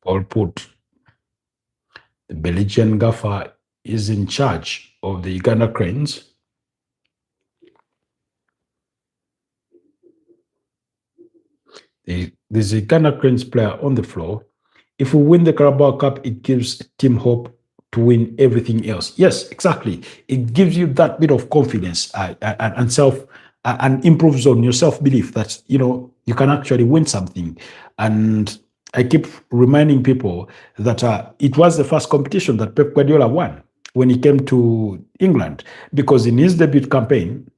Paul put, the Belgian gaffer is in charge of the Uganda Cranes. There's a Uganda Cranes player on the floor. If we win the Carabao Cup, it gives team hope to win everything else. Yes, exactly. It gives you that bit of confidence and self and improves on your self-belief that you can actually win something. And I keep reminding people that it was the first competition that Pep Guardiola won when he came to England, because in his debut campaign,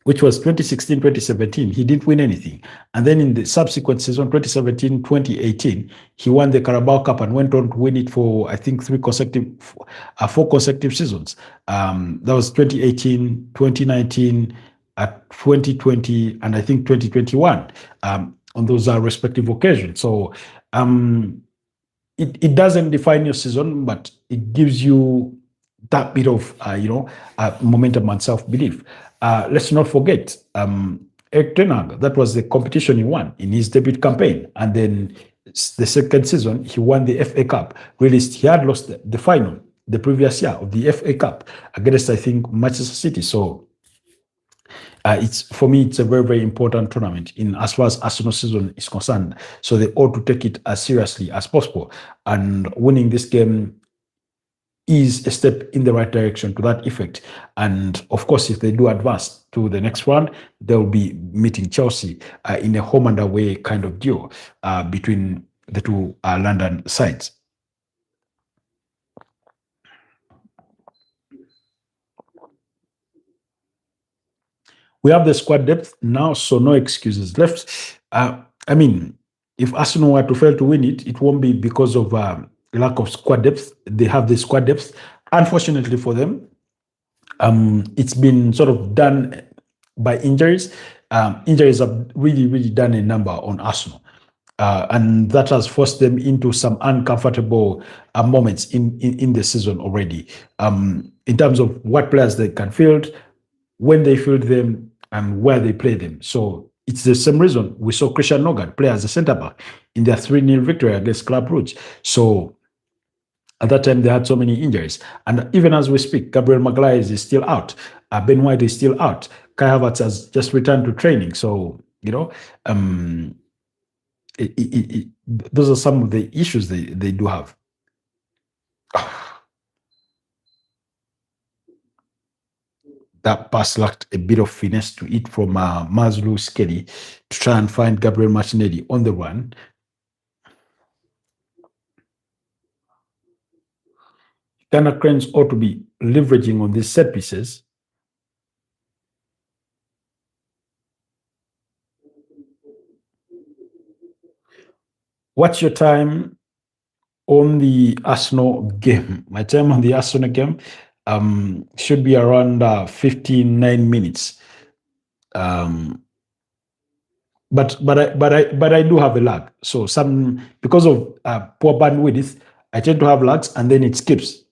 which was 2016-2017, he didn't win anything. And then in the subsequent season, 2017-2018, he won the Carabao Cup and went on to win it for, I think, 4 consecutive seasons. That was 2018, 2019, 2020, and I think 2021 on those respective occasions. So it doesn't define your season, but it gives you that bit of momentum and self-belief. Let's not forget Eric Ten Hag, that was the competition he won in his debut campaign, and then the second season he won the FA Cup. He had lost the final the previous year of the FA Cup against, I think, Manchester City. So for me, it's a very important tournament in as far as Arsenal season is concerned. So they ought to take it as seriously as possible, and winning this game is a step in the right direction to that effect. And of course, if they do advance to the next round, they'll be meeting Chelsea in a home and away kind of duo between the two London sides. We have the squad depth now, so no excuses left. I mean, if Arsenal were to fail to win it, it won't be because of lack of squad depth. They have the squad depth. Unfortunately for them, it's been sort of done by injuries. Injuries have really done a number on Arsenal. And that has forced them into some uncomfortable moments in the season already. In terms of what players they can field, when they field them, and where they play them. So it's the same reason we saw Christian Nogan play as a centre-back in their 3-0 victory against Club Brugge. So at that time, they had so many injuries. And even as we speak, Gabriel Magalhaes is still out. Ben White is still out. Kai Havertz has just returned to training. So, those are some of the issues they do have. that pass lacked a bit of finesse to it from Mazlu Skeli to try and find Gabriel Martinelli on the run. Uganda Cranes ought to be leveraging on these set pieces. What's your time on the Arsenal game? My time on the Arsenal game should be around 59 minutes. But I do have a lag. So because of poor bandwidth, I tend to have lags and then it skips,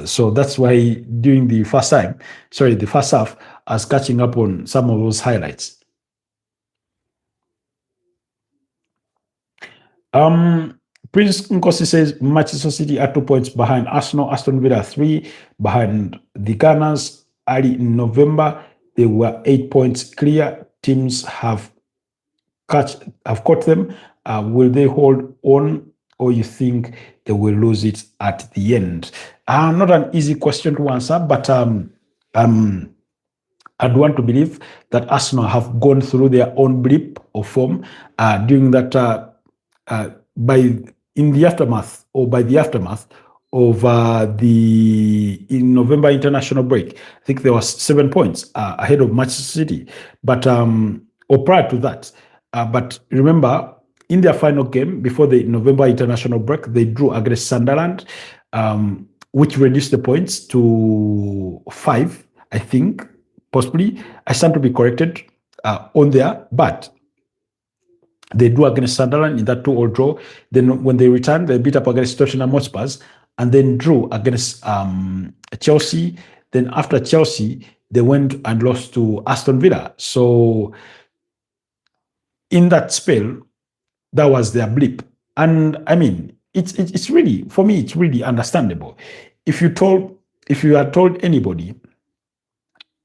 so that's why during the first half, I was catching up on some of those highlights. Prince Nkosi says Manchester City are 2 points behind Arsenal, Aston Villa 3 behind the Gunners. Early in November, they were 8 points clear. Teams have caught them. Will they hold on, or you think they will lose it at the end? Not an easy question to answer, but I'd want to believe that Arsenal have gone through their own blip of form during that by the aftermath of in November international break. I think there was 7 points ahead of Manchester City, but or prior to that. But remember, in their final game before the November international break, they drew against Sunderland, which reduced the points to 5, I think, possibly. I stand to be corrected on there, but they drew against Sunderland in that 2-all draw. Then when they returned, they beat up against Tottenham Hotspur and then drew against Chelsea. Then after Chelsea, they went and lost to Aston Villa. So in that spell, that was their blip. And I mean, it's really, for me, it's really understandable. If you had told anybody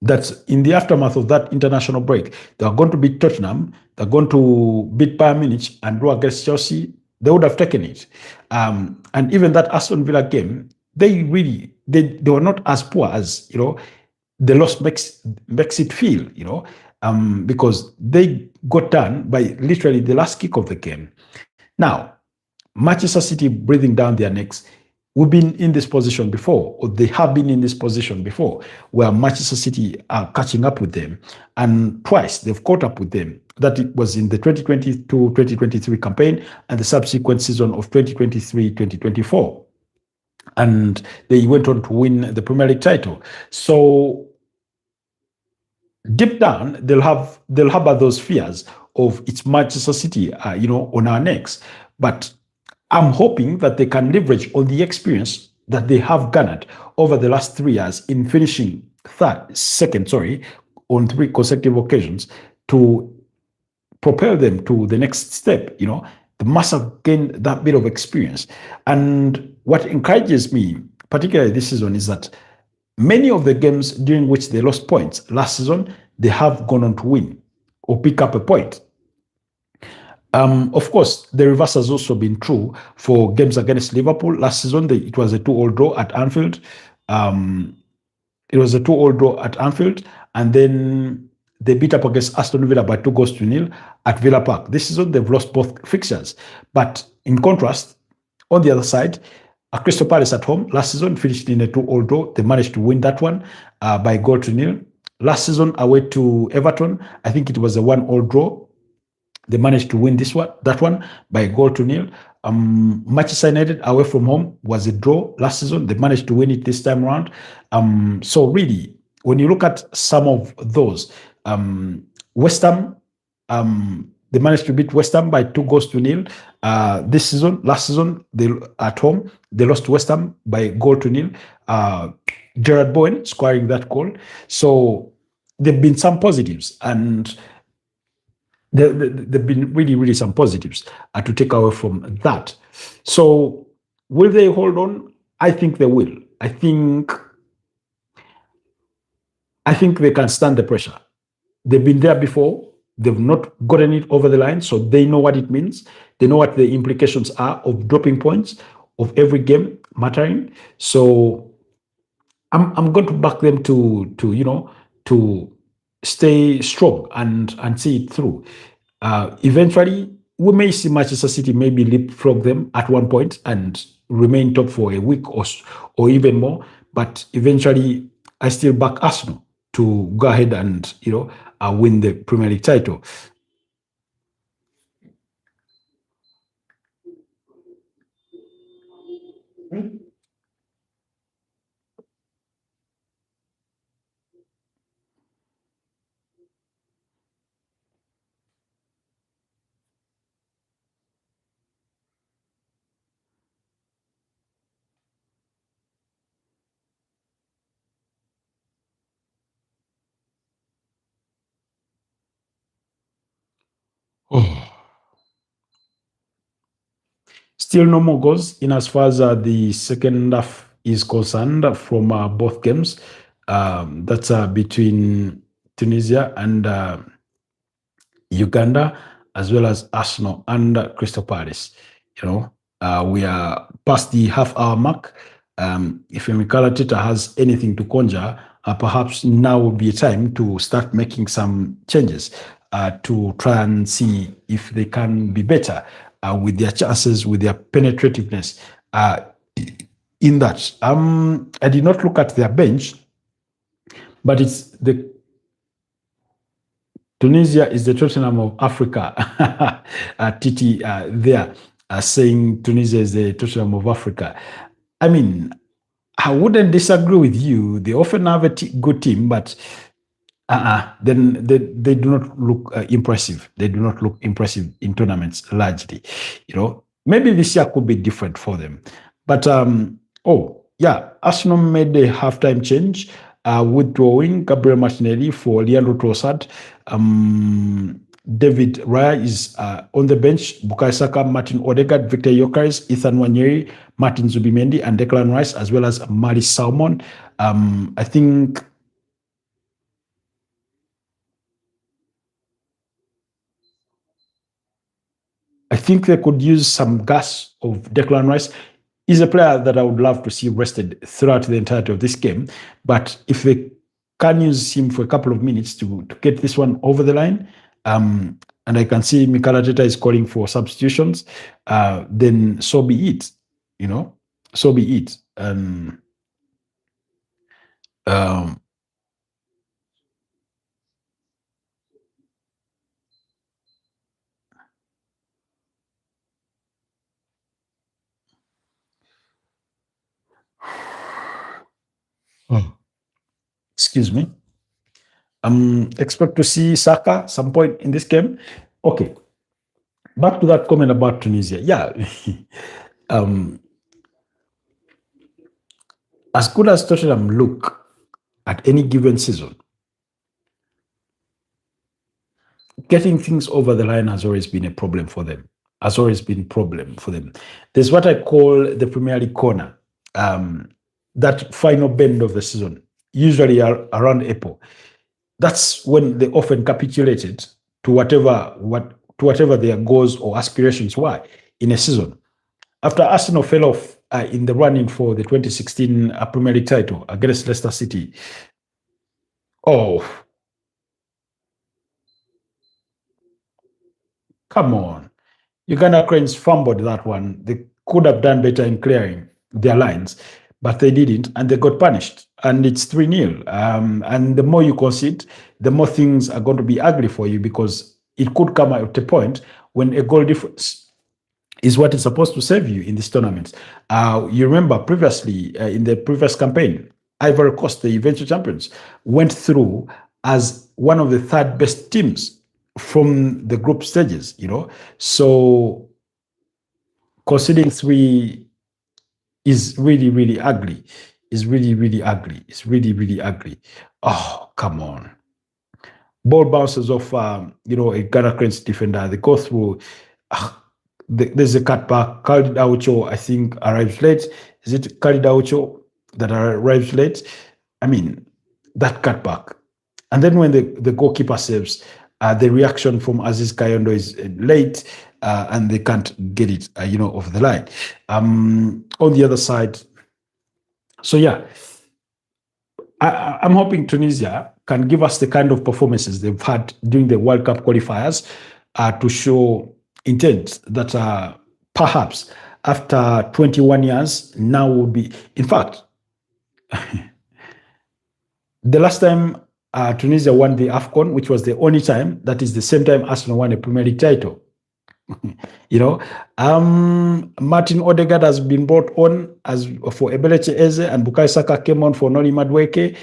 that in the aftermath of that international break, they are going to beat Tottenham, they're going to beat Bayern Munich and draw against Chelsea, they would have taken it. And even that Aston Villa game, they were not as poor as, the loss makes it feel, because they got done by literally the last kick of the game. Now, Manchester City breathing down their necks. We've been in this position before, or they have been in this position before, where Manchester City are catching up with them. And twice they've caught up with them. That it was in the 2022-2023 campaign and the subsequent season of 2023-2024. And they went on to win the Premier League title. So deep down, they'll have those fears of it's Manchester City, on our necks. But I'm hoping that they can leverage on the experience that they have garnered over the last 3 years in finishing second on 3 consecutive occasions to propel them to the next step. They must have gained that bit of experience. And what encourages me, particularly this season, is that many of the games during which they lost points last season, they have gone on to win or pick up a point. Of course, the reverse has also been true for games against Liverpool. Last season, it was a 2-all draw at Anfield. It was a 2-all draw at Anfield, and then they beat up against Aston Villa by 2-0 at Villa Park. This season, they've lost both fixtures. But in contrast, on the other side, Crystal Palace at home last season finished in a 2-all draw. They managed to win that one by 0-0. Last season, away to Everton, I think it was a 1-all draw. They managed to win that one by 0-0. Manchester United away from home was a draw last season. They managed to win it this time around. So really, when you look at some of those, West Ham, they managed to beat West Ham by 2-0 this season. Last season, at home, they lost to West Ham by 0-0. Gerard Bowen scoring that goal. So there have been some positives, and there have been really, really some positives to take away from that. So will they hold on? I think they will. I think they can stand the pressure. They've been there before. They've not gotten it over the line, so they know what it means. They know what the implications are of dropping points, of every game mattering. So I'm going to back them to to stay strong and see it through. Eventually, we may see Manchester City maybe leapfrog them at one point and remain top for a week or even more. But eventually, I still back Arsenal to go ahead and win the Premier League title. Oh. Still no more goals in as far as the second half is concerned from both games. That's between Tunisia and Uganda, as well as Arsenal and Crystal Palace. We are past the half-hour mark. If Mikel Arteta has anything to conjure, perhaps now would be a time to start making some changes to try and see if they can be better with their chances, with their penetrativeness. In that, I did not look at their bench, but it's the Tunisia is the Tottenham of Africa. Titi there saying Tunisia is the Tottenham of Africa. I mean, I wouldn't disagree with you. They often have a good team, but then they do not look impressive. They do not look impressive in tournaments largely. Maybe this year could be different for them. But oh yeah, Arsenal made a halftime change, withdrawing Gabriel Martinelli for Leandro Trossard. David Raya is on the bench. Bukayo Saka, Martin Odegaard, Victor Gyökeres, Ethan Nwaneri, Martin Zubimendi, and Declan Rice, as well as Mali Salmon. I think they could use some gas of Declan Rice. He's a player that I would love to see rested throughout the entirety of this game. But if they can use him for a couple of minutes to get this one over the line, and I can see Mikel Arteta is calling for substitutions, then so be it. So be it. Excuse me. Expect to see Saka some point in this game. Okay. Back to that comment about Tunisia. Yeah. As good as Tottenham look at any given season, getting things over the line has always been a problem for them. There's what I call the Premier League corner, that final bend of the season, usually around April. That's when they often capitulated to whatever their goals or aspirations were in a season. After Arsenal fell off in the running for the 2016 Premier League title against Leicester City, oh, come on. Uganda Cranes fumbled that one. They could have done better in clearing their lines, but they didn't, and they got punished. And it's 3-0. And the more you concede, the more things are going to be ugly for you, because it could come at a point when a goal difference is what is supposed to save you in this tournament. You remember previously, in the previous campaign, Ivory Coast, the eventual champions, went through as one of the third best teams from the group stages, So conceding 3 is really, really ugly. It's really, really ugly. It's really, really ugly. Oh, come on. Ball bounces off, a Ghana Cranes defender. They go through. There's a cutback. Khalid Aucho, I think, arrives late. Is it Khalid Aucho that arrives late? I mean, that cutback. And then when the goalkeeper saves, the reaction from Aziz Kayondo is late, and they can't get it, over the line. On the other side, so yeah, I'm hoping Tunisia can give us the kind of performances they've had during the World Cup qualifiers to show intent that perhaps after 21 years now will be. In fact, the last time Tunisia won the AFCON, which was the only time, that is the same time Arsenal won a Premier League title. Martin Odegaard has been brought on as for Ebelechi Eze, and Bukayo Saka came on for Noni Madueke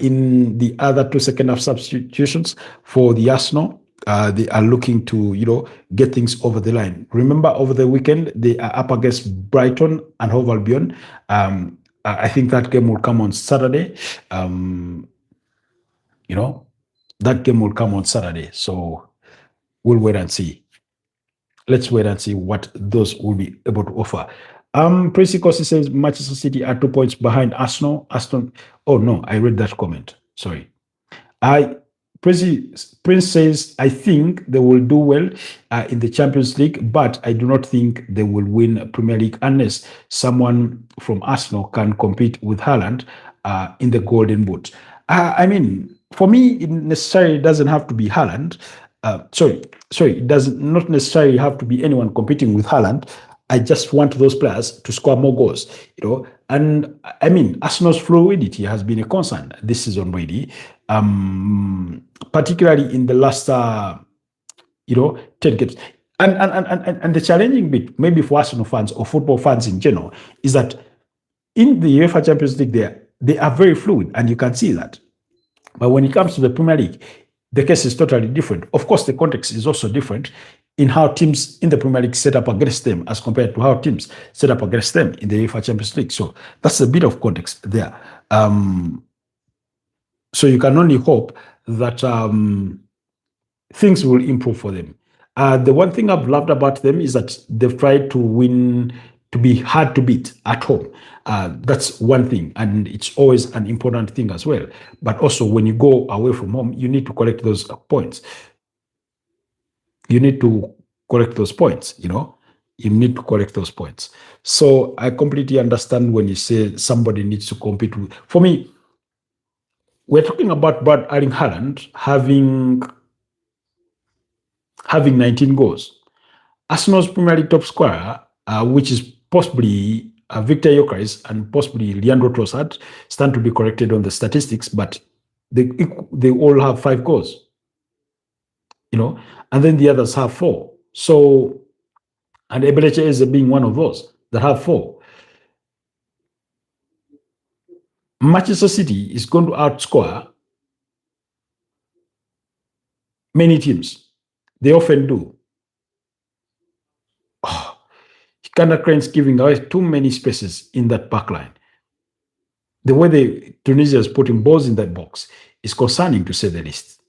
in the other two second half substitutions for the Arsenal. They are looking to, get things over the line. Remember, over the weekend, they are up against Brighton and Hove Albion. I think that game will come on Saturday. That game will come on Saturday. So we'll wait and see. Let's wait and see what those will be able to offer. Prince Kosi says Manchester City are 2 points behind Arsenal. Oh no, I read that comment. Sorry. Prince says, I think they will do well in the Champions League, but I do not think they will win Premier League unless someone from Arsenal can compete with Haaland in the Golden Boot. For me, it necessarily doesn't have to be Haaland. It does not necessarily have to be anyone competing with Haaland. I just want those players to score more goals, And Arsenal's fluidity has been a concern this season already, particularly in the last, 10 games. And the challenging bit, maybe for Arsenal fans or football fans in general, is that in the UEFA Champions League, they are very fluid, and you can see that. But when it comes to the Premier League, the case is totally different. Of course, the context is also different in how teams in the Premier League set up against them as compared to how teams set up against them in the UEFA Champions League. So that's a bit of context there. So you can only hope that things will improve for them. The one thing I've loved about them is that they've tried to win, to be hard to beat at home. That's one thing, and it's always an important thing as well. But also, when you go away from home, you need to collect those points. You need to correct those points, You need to correct those points. So I completely understand when you say somebody needs to compete with. For me, we're talking about Brad Erling Haaland having 19 goals. Arsenal's Premier League top scorer, which is possibly Victor Gyökeres and possibly Leandro Trossard, stand to be corrected on the statistics, but they all have 5 goals, and then the others have 4. So, and Ebelechi Eze being one of those that have 4. Manchester City is going to outscore many teams. They often do. Uganda Cranes giving away too many spaces in that back line. The way Tunisia is putting balls in that box is concerning, to say the least.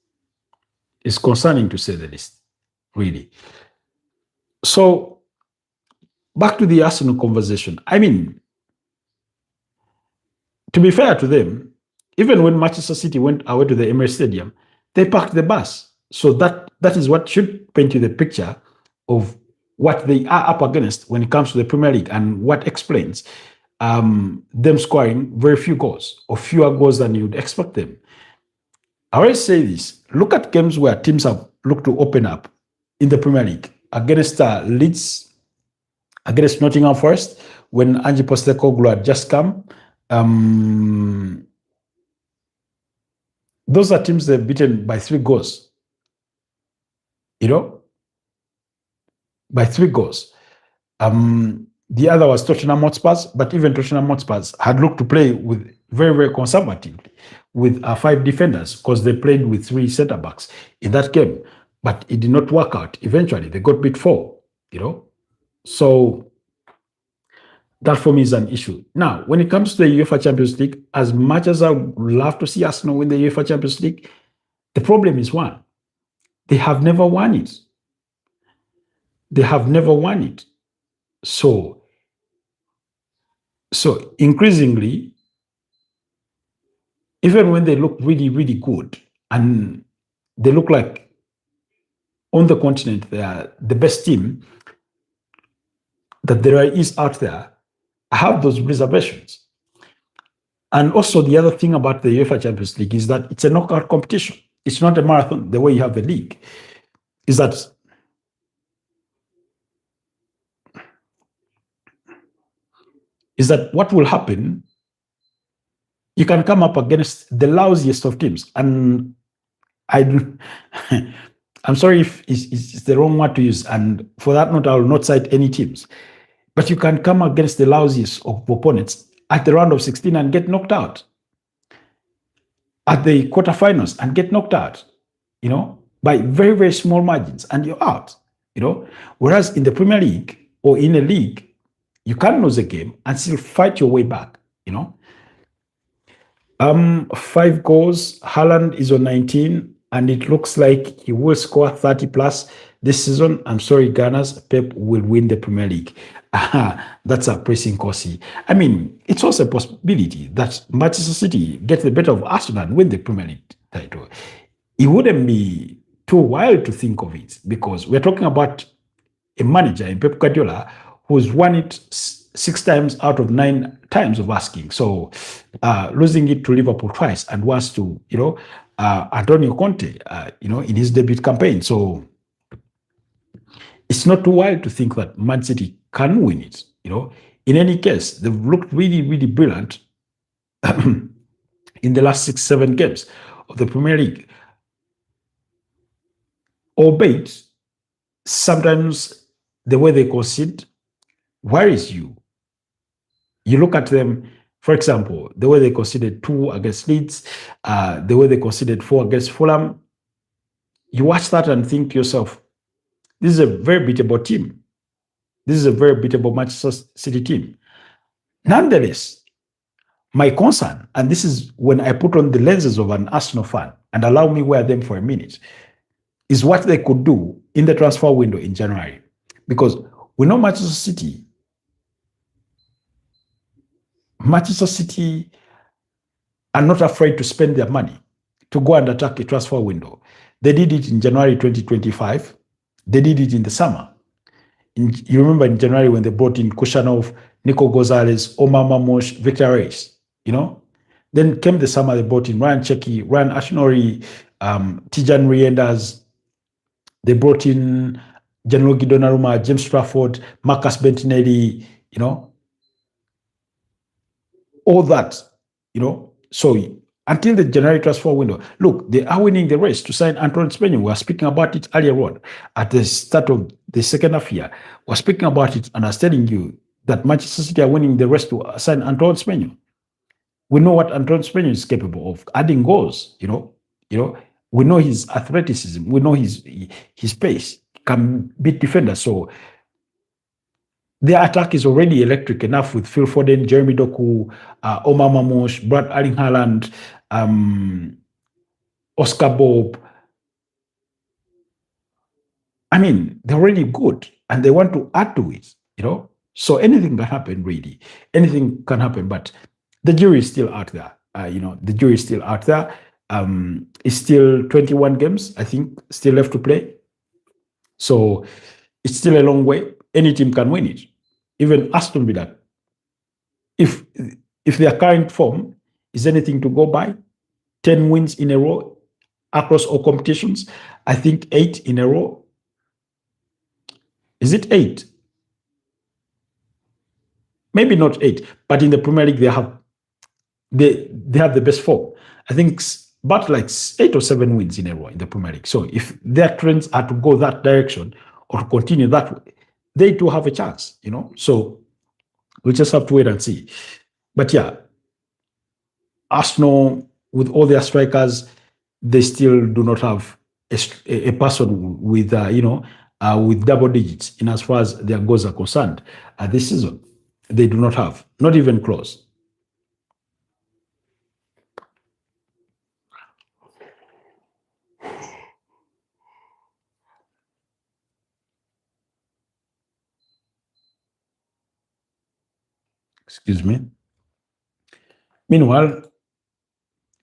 It's concerning, to say the least, really. So, back to the Arsenal conversation. To be fair to them, even when Manchester City went away to the Emirates Stadium, they parked the bus. So that is what should paint you the picture of what they are up against when it comes to the Premier League, and what explains them scoring very few goals, or fewer goals than you'd expect them. I always say this: look at games where teams have looked to open up in the Premier League against Leeds, against Nottingham Forest, when Ange Postecoglou had just come. Those are teams they've beaten by 3 goals. By 3 goals. The other was Tottenham Hotspurs, but even Tottenham Hotspurs had looked to play with very, very conservatively with 5 defenders, because they played with 3 centre-backs in that game. But it did not work out. Eventually, they got beat 4, So that for me is an issue. Now, when it comes to the UEFA Champions League, as much as I would love to see Arsenal win the UEFA Champions League, the problem is one: they have never won it. They have never won it. So increasingly, even when they look really, really good, and they look like on the continent they are the best team that there is out there, I have those reservations. And also the other thing about the UEFA Champions League is that it's a knockout competition. It's not a marathon the way you have the league. Is that what will happen? You can come up against the lousiest of teams, and I do. I'm sorry if it's the wrong word to use, and for that note, I will not cite any teams. But you can come against the lousiest of opponents at the round of 16 and get knocked out, at the quarterfinals and get knocked out, by very, very small margins, and you're out, Whereas in the Premier League or in a league, you can lose a game and still fight your way back, 5 goals. Haaland is on 19, and it looks like he will score 30 plus this season. I'm sorry, Gunners, Pep will win the Premier League. That's a pressing Kosi. I mean, it's also a possibility that Manchester City get the better of Arsenal and win the Premier League title. It wouldn't be too wild to think of it, because we're talking about a manager in Pep Guardiola who's won it 6 times out of 9 times of asking. So losing it to Liverpool twice, and once to, Antonio Conte, in his debut campaign. So it's not too wild to think that Man City can win it, In any case, they've looked really, really brilliant in the last 6-7 games of the Premier League. Albeit, sometimes the way they concede worries you. You look at them, for example, the way they conceded 2 against Leeds, the way they conceded 4 against Fulham. You watch that and think to yourself, this is a very beatable team. This is a very beatable Manchester City team. Nonetheless, my concern, and this is when I put on the lenses of an Arsenal fan and allow me wear them for a minute, is what they could do in the transfer window in January. Because we know Manchester City are not afraid to spend their money to go and attack a transfer window. They did it in January 2025. They did it in the summer. You remember in January when they brought in Kushanov, Nico Gonzalez, Omar Mamush, Victor Reis, Then came the summer, they brought in Ryan Cheki, Ryan Ashnori, Tijan Riendas. They brought in Gianluigi Donnarumma, James Trafford, Marcus Bentinelli, all that, So until the January transfer window, look, they are winning the race to sign Antoine Semenyo. We were speaking about it earlier on at the start of the second half year. We were speaking about it, and I was telling you that Manchester City are winning the race to sign Antoine Semenyo. We know what Antoine Semenyo is capable of, adding goals, We know his athleticism. We know his pace. Can beat defenders. So their attack is already electric enough with Phil Foden, Jeremy Doku, Omar Mamush, Brad Erling Haaland, Oscar Bob. I mean, they're really good, and they want to add to it, So anything can happen, really. Anything can happen, but the jury is still out there. The jury is still out there. It's still 21 games, I think, still left to play. So it's still a long way. Any team can win it. Even Aston Villa. If their current form is anything to go by, 10 wins in a row across all competitions, I think 8 in a row. Is it 8? Maybe not 8, but in the Premier League they have the best form. I think but like 8 or 7 wins in a row in the Premier League. So if their trends are to go that direction or to continue that way, they do have a chance, So we just have to wait and see. But yeah, Arsenal, with all their strikers, they still do not have a person with, with double digits in as far as their goals are concerned this season. They do not have, not even close. Excuse me. Meanwhile,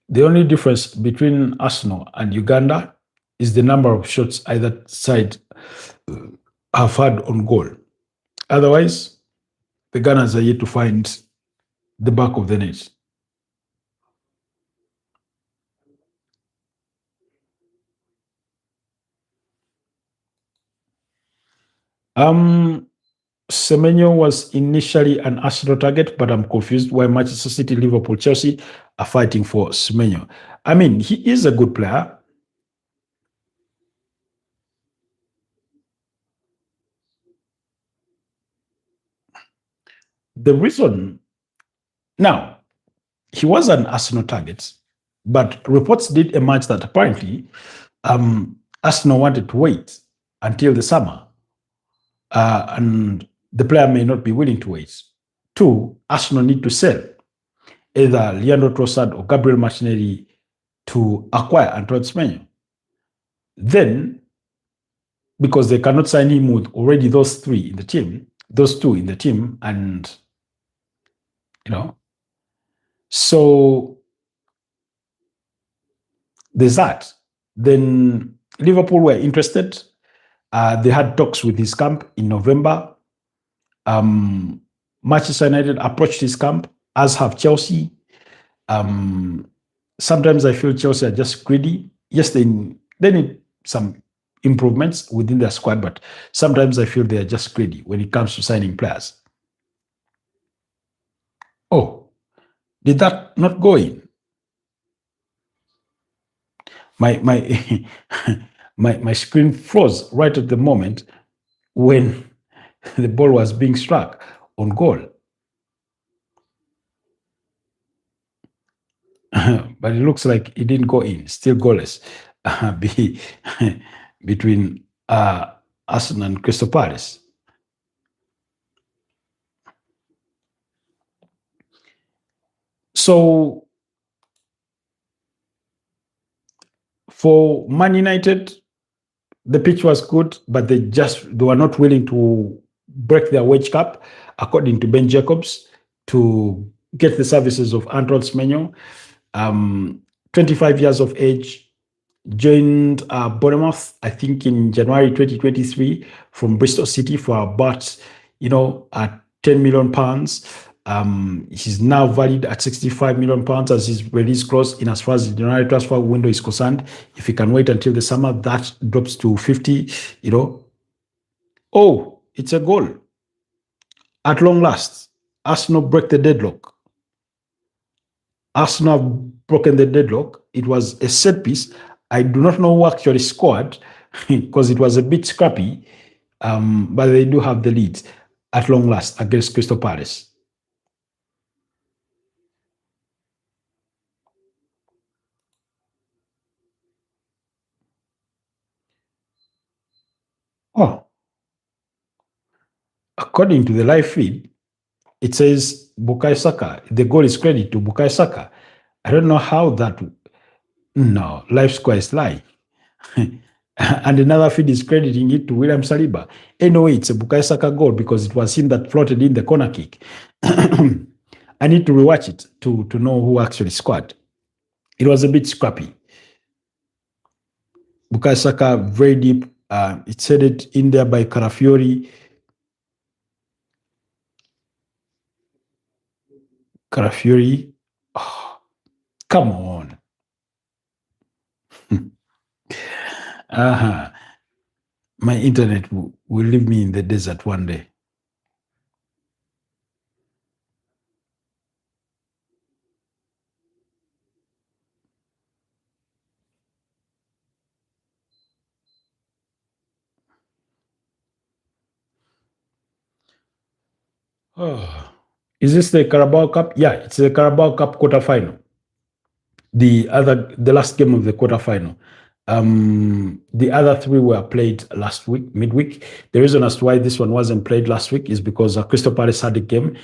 the only difference between Arsenal and Uganda is the number of shots either side have had on goal. Otherwise, the Gunners are yet to find the back of the net. Um, Semenyo was initially an Arsenal target, but I'm confused why Manchester City, Liverpool, Chelsea are fighting for Semenyo. I mean, he is a good player. The reason now, he was an Arsenal target, but reports did emerge that apparently Arsenal wanted to wait until the summer, and the player may not be willing to wait. Two, Arsenal need to sell either Leandro Trossard or Gabriel Martinelli to acquire Antoine Semenyo. Then, because they cannot sign him with already those two in the team, and so there's that. Then Liverpool were interested. They had talks with his camp in November. Manchester United approached his camp, as have Chelsea. Sometimes I feel Chelsea are just greedy. Yes, they need some improvements within their squad, but sometimes I feel they are just greedy when it comes to signing players. Oh, did that not go in? My my screen froze right at the moment when the ball was being struck on goal. But it looks like it didn't go in, still goalless between Arsenal and Crystal Palace. So for Man United, the pitch was good, but they were not willing to break their wage cap, according to Ben Jacobs, to get the services of Antoine Semenyo. 25 years of age, joined Bournemouth, I think in January 2023 from Bristol City for about, 10 million pounds. He's now valued at 65 million pounds as his release clause in as far as the January transfer window is concerned. If he can wait until the summer, that drops to 50, Oh, it's a goal. At long last, Arsenal break the deadlock. Arsenal have broken the deadlock. It was a set piece. I do not know who actually scored because it was a bit scrappy, but they do have the lead at long last against Crystal Palace. Oh, according to the live feed, it says Bukayo Saka. The goal is credit to Bukayo Saka. I don't know how that. No, live score is lying. And another feed is crediting it to William Saliba. Anyway, it's a Bukayo Saka goal because it was him that floated in the corner kick. I need to rewatch it to know who actually scored. It was a bit scrappy. Bukayo Saka, very deep. It's headed in there by Carafiori. Carafiori. Oh, come on. My internet will leave me in the desert one day. Oh. Is this the Carabao Cup? Yeah, it's the Carabao Cup quarterfinal. The last game of the quarterfinal. The other three were played last week, midweek. The reason as to why this one wasn't played last week is because Crystal Palace had a game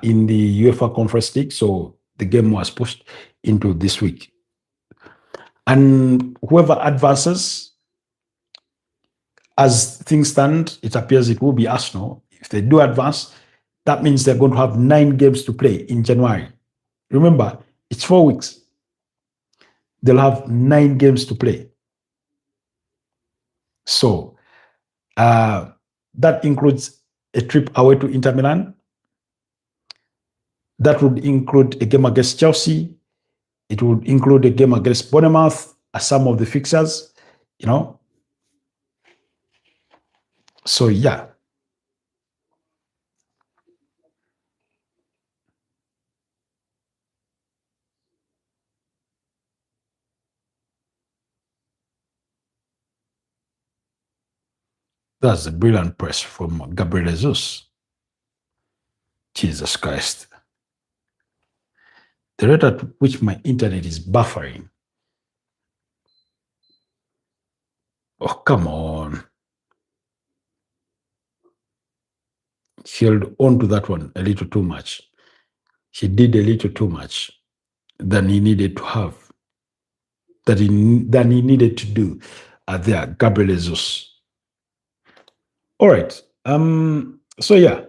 in the UEFA Conference League, so the game was pushed into this week. And whoever advances, as things stand, it appears it will be Arsenal. If they do advance, that means they're going to have 9 games to play in January. Remember, it's 4 weeks. They'll have 9 games to play. So that includes a trip away to Inter Milan. That would include a game against Chelsea. It would include a game against Bournemouth as some of the fixtures, So yeah, That's a brilliant press from Gabriel Jesus. Jesus Christ. The rate at which my internet is buffering. Oh, come on. He held on to that one a little too much. He did a little too much than he needed to have, than he needed to do there, Gabriel Jesus. All right. So yeah.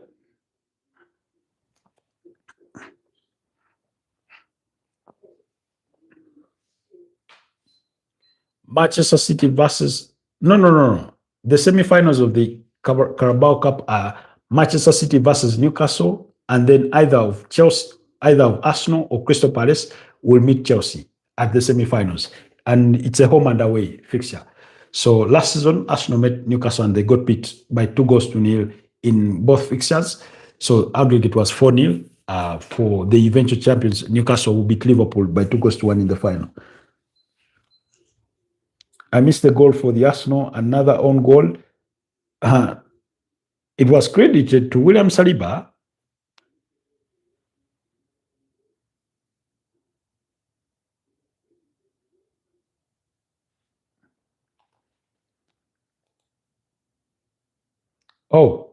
Manchester City versus no. The semi-finals of the Carabao Cup are Manchester City versus Newcastle, and then either of Chelsea, either of Arsenal or Crystal Palace will meet Chelsea at the semi-finals, and it's a home and away fixture. So last season, Arsenal met Newcastle and they got beat by 2-0 in both fixtures. So aggregate was 4-0. For the eventual champions, Newcastle will beat Liverpool by 2-1 in the final. I missed the goal for the Arsenal, another own goal. It was credited to William Saliba. Oh,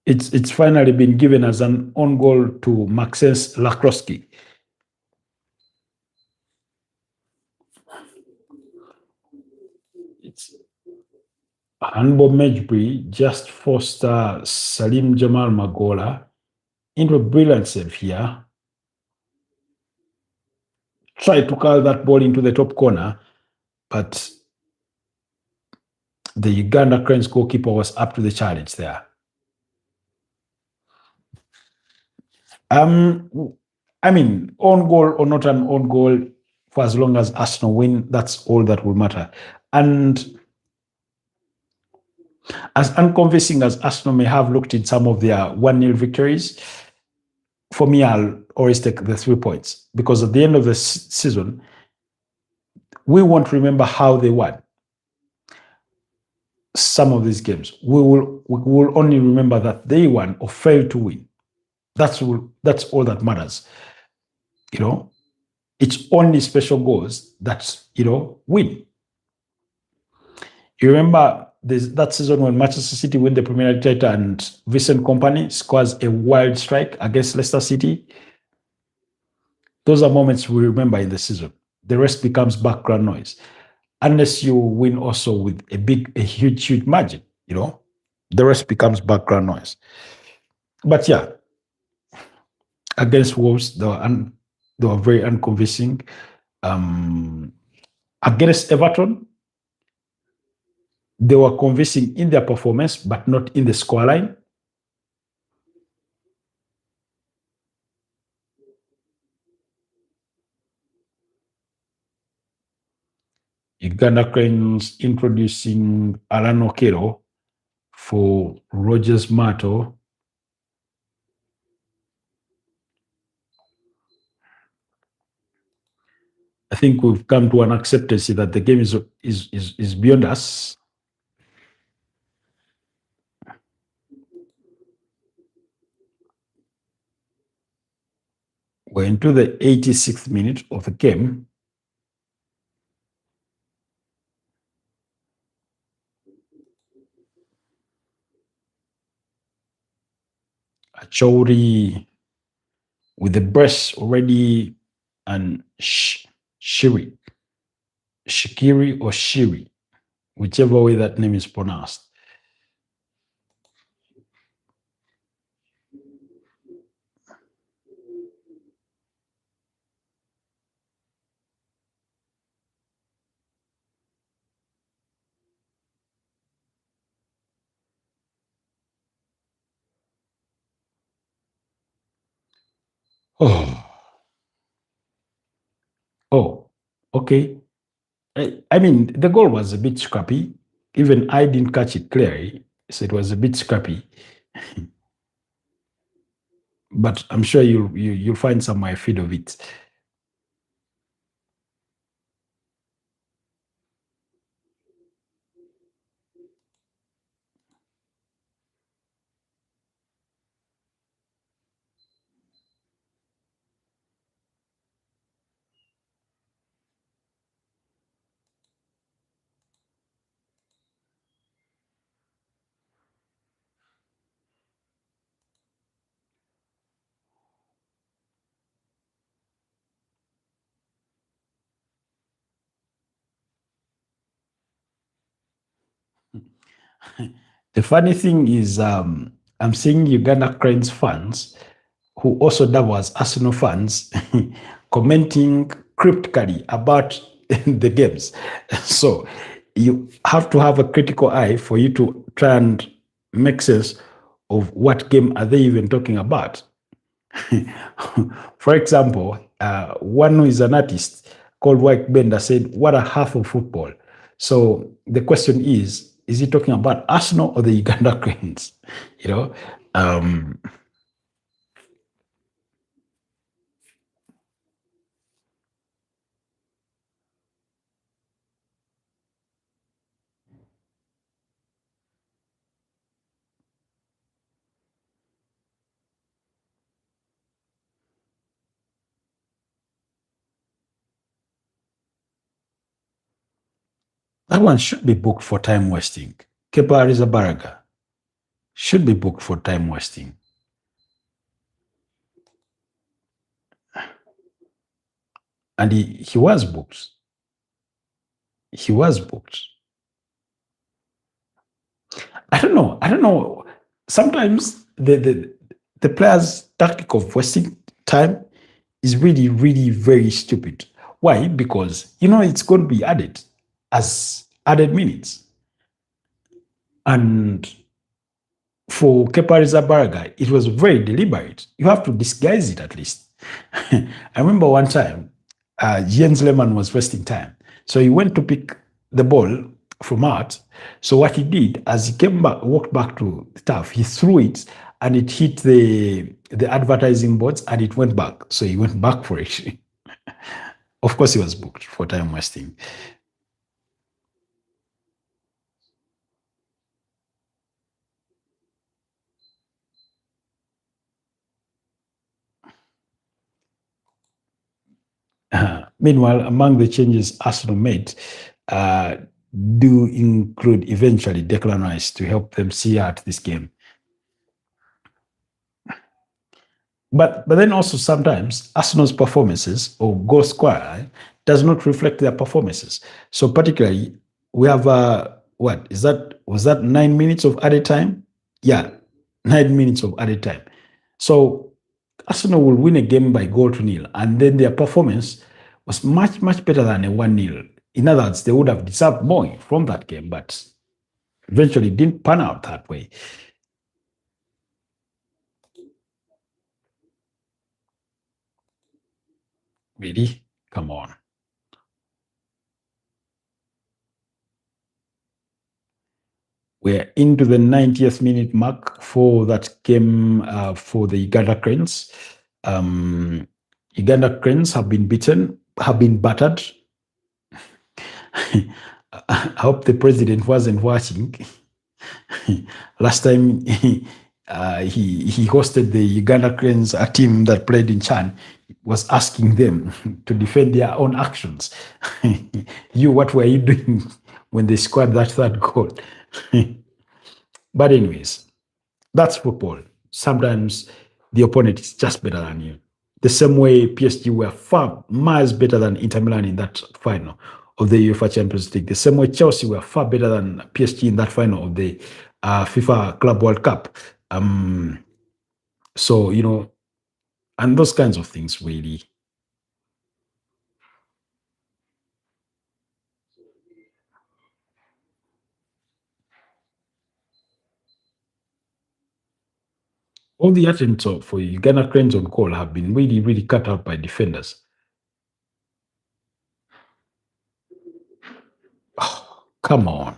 it's finally been given as an own goal to Maxence Lakroski. It's Hanbo Mejbri just forced Salim Jamal Magola into a brilliant save here. Tried to curl that ball into the top corner, but the Uganda Cranes goalkeeper was up to the challenge there. I mean, own goal or not an own goal, for as long as Arsenal win, that's all that will matter. And as unconvincing as Arsenal may have looked in some of their 1-0 victories, for me, I'll always take the 3 points, because at the end of the season, we won't remember how they won some of these games. We will only remember that they won or failed to win. That's all that matters. It's only special goals that win. You remember that season when Manchester City win the Premier League title and Vincent Kompany scores a wild strike against Leicester City? Those are moments we remember in the season. The rest becomes background noise, unless you win also with a huge margin. The rest becomes background noise. But yeah, against Wolves, they were very unconvincing. Against Everton, they were convincing in their performance, but not in the scoreline. Uganda Cranes introducing Alan Okero for Rogers Mato. I think we've come to an acceptance that the game is beyond us. We're into the 86th minute of the game. Achori with the brace already, and Shikiri or Shiri, whichever way that name is pronounced. Oh, okay. I mean, the goal was a bit scrappy. Even I didn't catch it clearly, so it was a bit scrappy. But I'm sure you'll find some my feed of it. The funny thing is, I'm seeing Uganda Cranes fans who also double as Arsenal fans commenting cryptically about the games. So you have to have a critical eye for you to try and make sense of what game are they even talking about. For example, one who is an artist called White Bender said, "What a half of football." So the question is he talking about Arsenal or the Uganda Cranes? You know, um, that one should be booked for time wasting. Kepa Arrizabalaga should be booked for time wasting. And he was booked. He was booked. I don't know. I don't know. Sometimes the players' tactic of wasting time is really, really very stupid. Why? Because you know it's going to be added as added minutes. And for Kepa Arrizabalaga, it was very deliberate. You have to disguise it at least. I remember one time, Jens Lehmann was wasting time. So he went to pick the ball from out. So what he did, as he came back, walked back to the turf, he threw it and it hit the advertising boards and it went back. So he went back for it. Of course, he was booked for time wasting. Meanwhile, among the changes Arsenal made do include eventually Declan Rice to help them see out this game. But then also sometimes Arsenal's performances or goal scorer does not reflect their performances. So particularly, we have what is that? Was that 9 minutes of added time? Yeah, 9 minutes of added time. So Arsenal will win a game by goal to nil, and then their performance was much better than a 1-0. In other words, they would have deserved more from that game, but eventually didn't pan out that way. Really? Come on. We're into the 90th minute mark for that game for the Uganda Cranes. Uganda Cranes have been beaten, have been battered. I hope the president wasn't watching. Last time he hosted the Uganda Cranes, a team that played in Chan, was asking them to defend their own actions. What were you doing when they scored that third goal? But anyways, that's football. Sometimes the opponent is just better than you. The same way PSG were far miles better than Inter Milan in that final of the UEFA Champions League. The same way Chelsea were far better than PSG in that final of the FIFA Club World Cup. So, you know, and those kinds of things really. All the attempts for Uganda Cranes on goal have been really, really cut out by defenders. Oh, come on.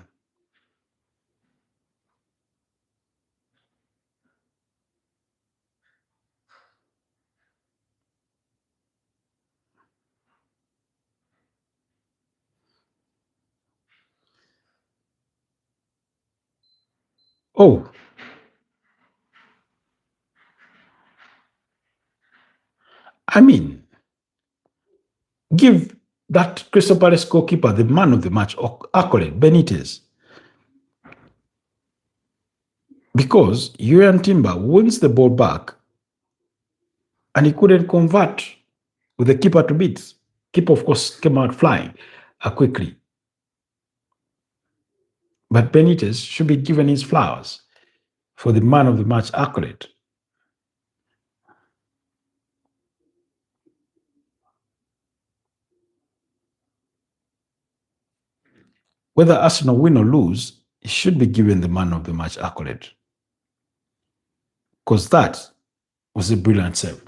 Oh, I mean, give that Crystal Palace goalkeeper the man of the match accolade, Benitez. Because Urian Timber wins the ball back and he couldn't convert with the keeper to beat. Keeper, of course, came out flying quickly. But Benitez should be given his flowers for the man of the match accolade. Whether Arsenal win or lose, he should be given the man of the match accolade. Because that was a brilliant save.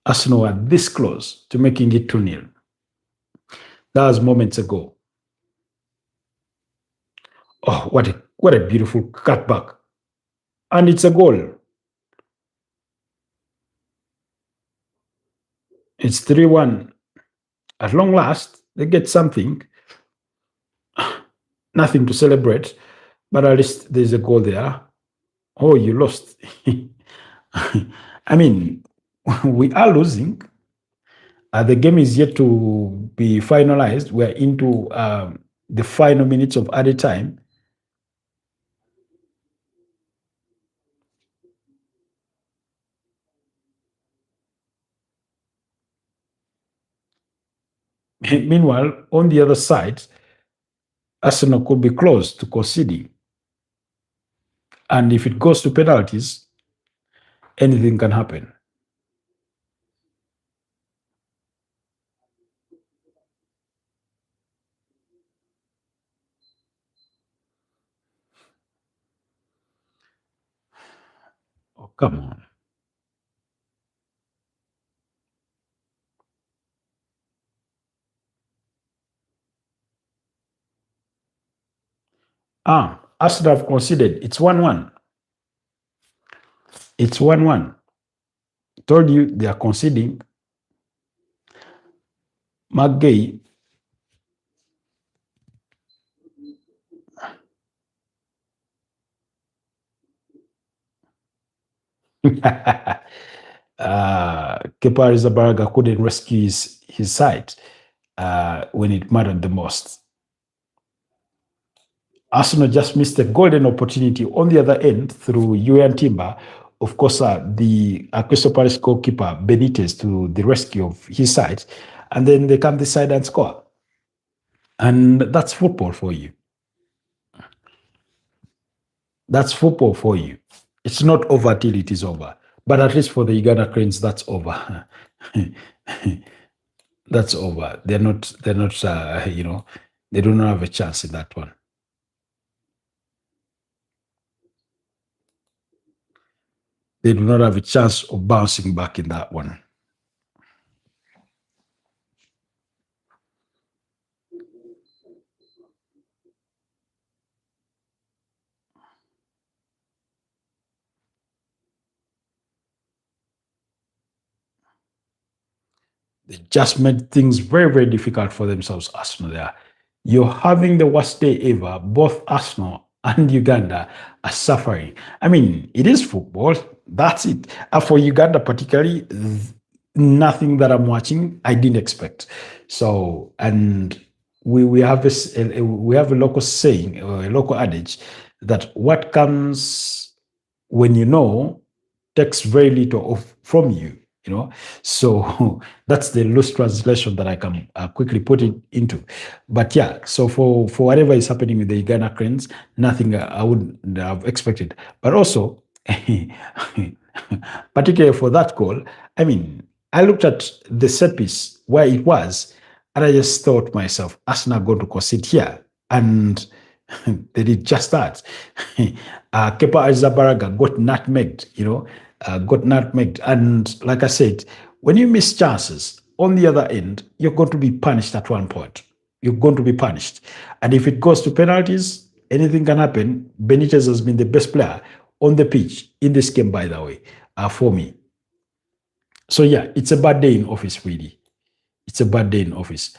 Arsenal were this close to making it 2-0. That was moments ago. Oh, what a beautiful cutback. And it's a goal. It's 3-1. At long last, they get something. Nothing to celebrate, but at least there's a goal there. Oh, you lost. I mean, we are losing. The game is yet to be finalized. We're into the final minutes of added time. Meanwhile, on the other side, Arsenal could be close to conceding. And if it goes to penalties, anything can happen. Oh, come on. Arsenal have conceded. It's 1-1. It's 1-1. Told you they are conceding. McGay. Kepa Arrizabalaga couldn't rescue his side when it mattered the most. Arsenal just missed a golden opportunity on the other end through Yuan Timber. Of course, the Crystal Palace goalkeeper Benitez to the rescue of his side, and then they come this side and score. And that's football for you. That's football for you. It's not over till it is over. But at least for the Uganda Cranes, that's over. That's over. They're not, they do not have a chance in that one. They do not have a chance of bouncing back in that one. They just made things very, very difficult for themselves, Arsenal there. You're having the worst day ever. Both Arsenal and Uganda are suffering. I mean, it is football. That's it. For Uganda particularly, nothing that I'm watching, I didn't expect. So, and we have a local saying, or a local adage, that what comes when you know takes very little from you. So that's the loose translation that I can quickly put it into. But yeah, so for whatever is happening with the Uganda Cranes, nothing I would have expected. But also, particularly for that goal, I mean, I looked at the set piece where it was, and I just thought to myself, Arsenal are going to concede here. And they did just that. Kepa Arrizabalaga got nutmegged, got nutmegged. And like I said, when you miss chances on the other end, you're going to be punished at one point. You're going to be punished. And if it goes to penalties, anything can happen. Benitez has been the best player on the pitch in this game, by the way, for me. So yeah, it's a bad day in office, really. It's a bad day in office.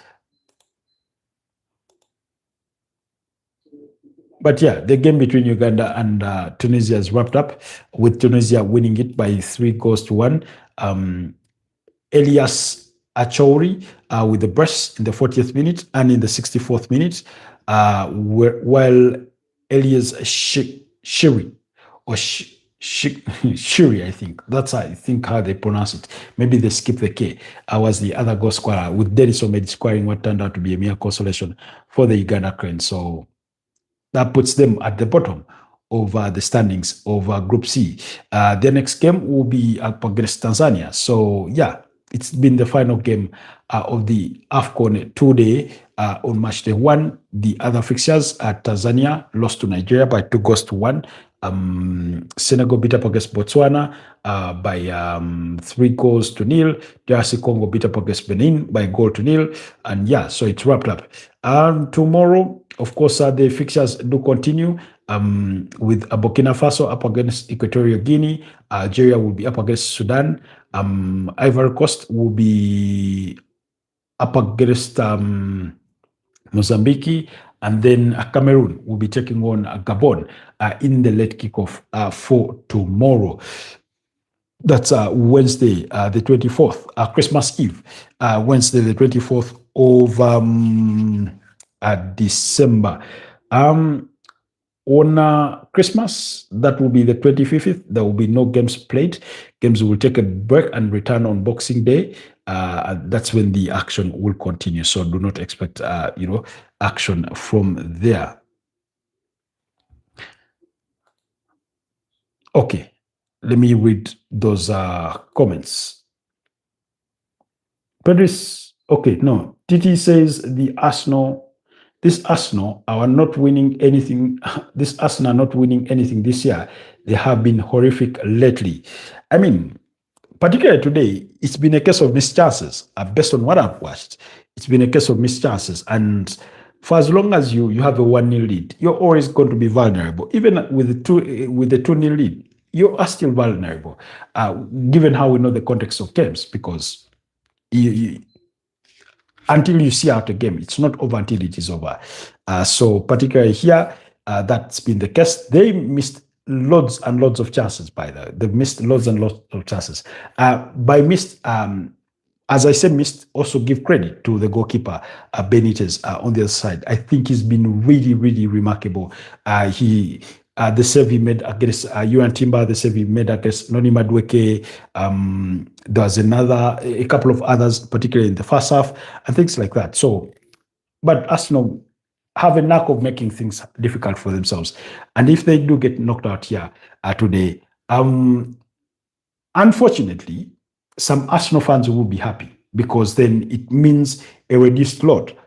But yeah, the game between Uganda and Tunisia is wrapped up with Tunisia winning it by 3-1. Elias Achouri with the brace in the 40th minute and in the 64th minute, while Elias Shiri, or Shiri, I think. That's how they pronounce it. Maybe they skip the K. Was the other goal scorer, with Dennis Omedi scoring what turned out to be a mere consolation for the Uganda Cranes. So That puts them at the bottom of the standings of Group C. Their next game will be up against Tanzania. So, yeah, it's been the final game of the AFCON today on match day 1. The other fixtures, Tanzania lost to Nigeria by 2-1. Senegal beat up against Botswana by 3-0. DRC Congo beat up against Benin by 1-0. And yeah, so it's wrapped up. Tomorrow, of course, the fixtures do continue with Burkina Faso up against Equatorial Guinea. Algeria will be up against Sudan. Ivory Coast will be up against Mozambique, and then Cameroon will be taking on Gabon in the late kickoff for tomorrow. That's Wednesday, the 24th, Christmas Eve, Wednesday, the 24th of December. On Christmas, that will be the 25th. There will be no games played. Games will take a break and return on Boxing Day. That's when the action will continue. So do not expect, action from there. Okay, let me read those comments. Paris, okay, no. TT says this Arsenal are not winning anything. This Arsenal are not winning anything this year. They have been horrific lately. I mean, particularly today, it's been a case of missed chances. Based on what I've watched, it's been a case of missed chances. And for as long as you have a 1-0 lead, you're always going to be vulnerable. Even with the 2-0 lead, you are still vulnerable, given how we know the context of games, because until you see out a game, it's not over until it is over. So particularly here, that's been the case. They missed loads and loads of chances, by the way. They've missed loads and loads of chances. By missed, as I said, missed, also give credit to the goalkeeper, Benitez, on the other side. I think he's been really, really remarkable. The save he made against Yuan Timber, the save he made against Noni Madueke. There was a couple of others, particularly in the first half, and things like that. So, but Arsenal have a knack of making things difficult for themselves. And if they do get knocked out here today, unfortunately, some Arsenal fans will be happy, because then it means a reduced load,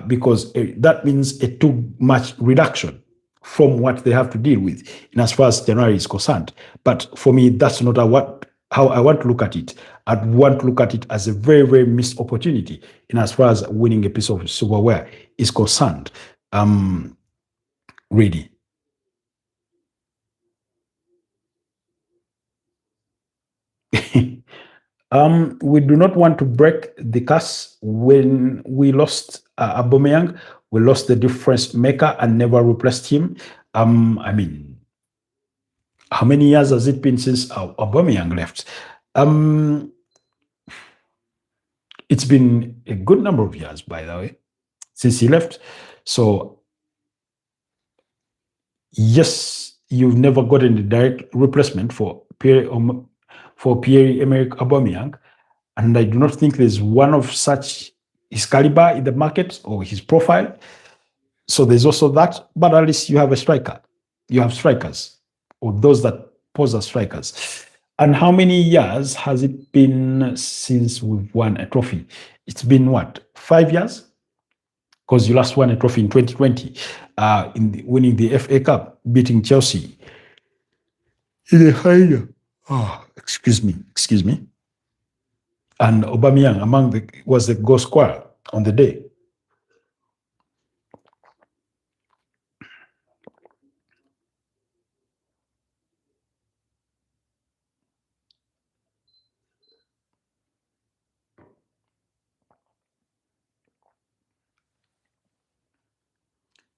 because that means a too much reduction from what they have to deal with in as far as January is concerned. But for me, that's not how I want to look at it. I'd want to look at it as a very, very missed opportunity in as far as winning a piece of silverware is concerned. Really. We do not want to break the curse. When we lost Aubameyang, we lost the difference maker and never replaced him. I mean, how many years has it been since Aubameyang left? It's been a good number of years, by the way, since he left. So, yes, you've never gotten a direct replacement for Pierre-Emerick Aubameyang, and I do not think there's one of such his caliber in the market or his profile. So there's also that, but at least you have a striker. You have strikers, or those that pose as strikers. And how many years has it been since we've won a trophy? It's been what, 5 years? Because you last won a trophy in 2020, winning the FA Cup, beating Chelsea in the final. Oh, excuse me. And Aubameyang was the goal scorer on the day.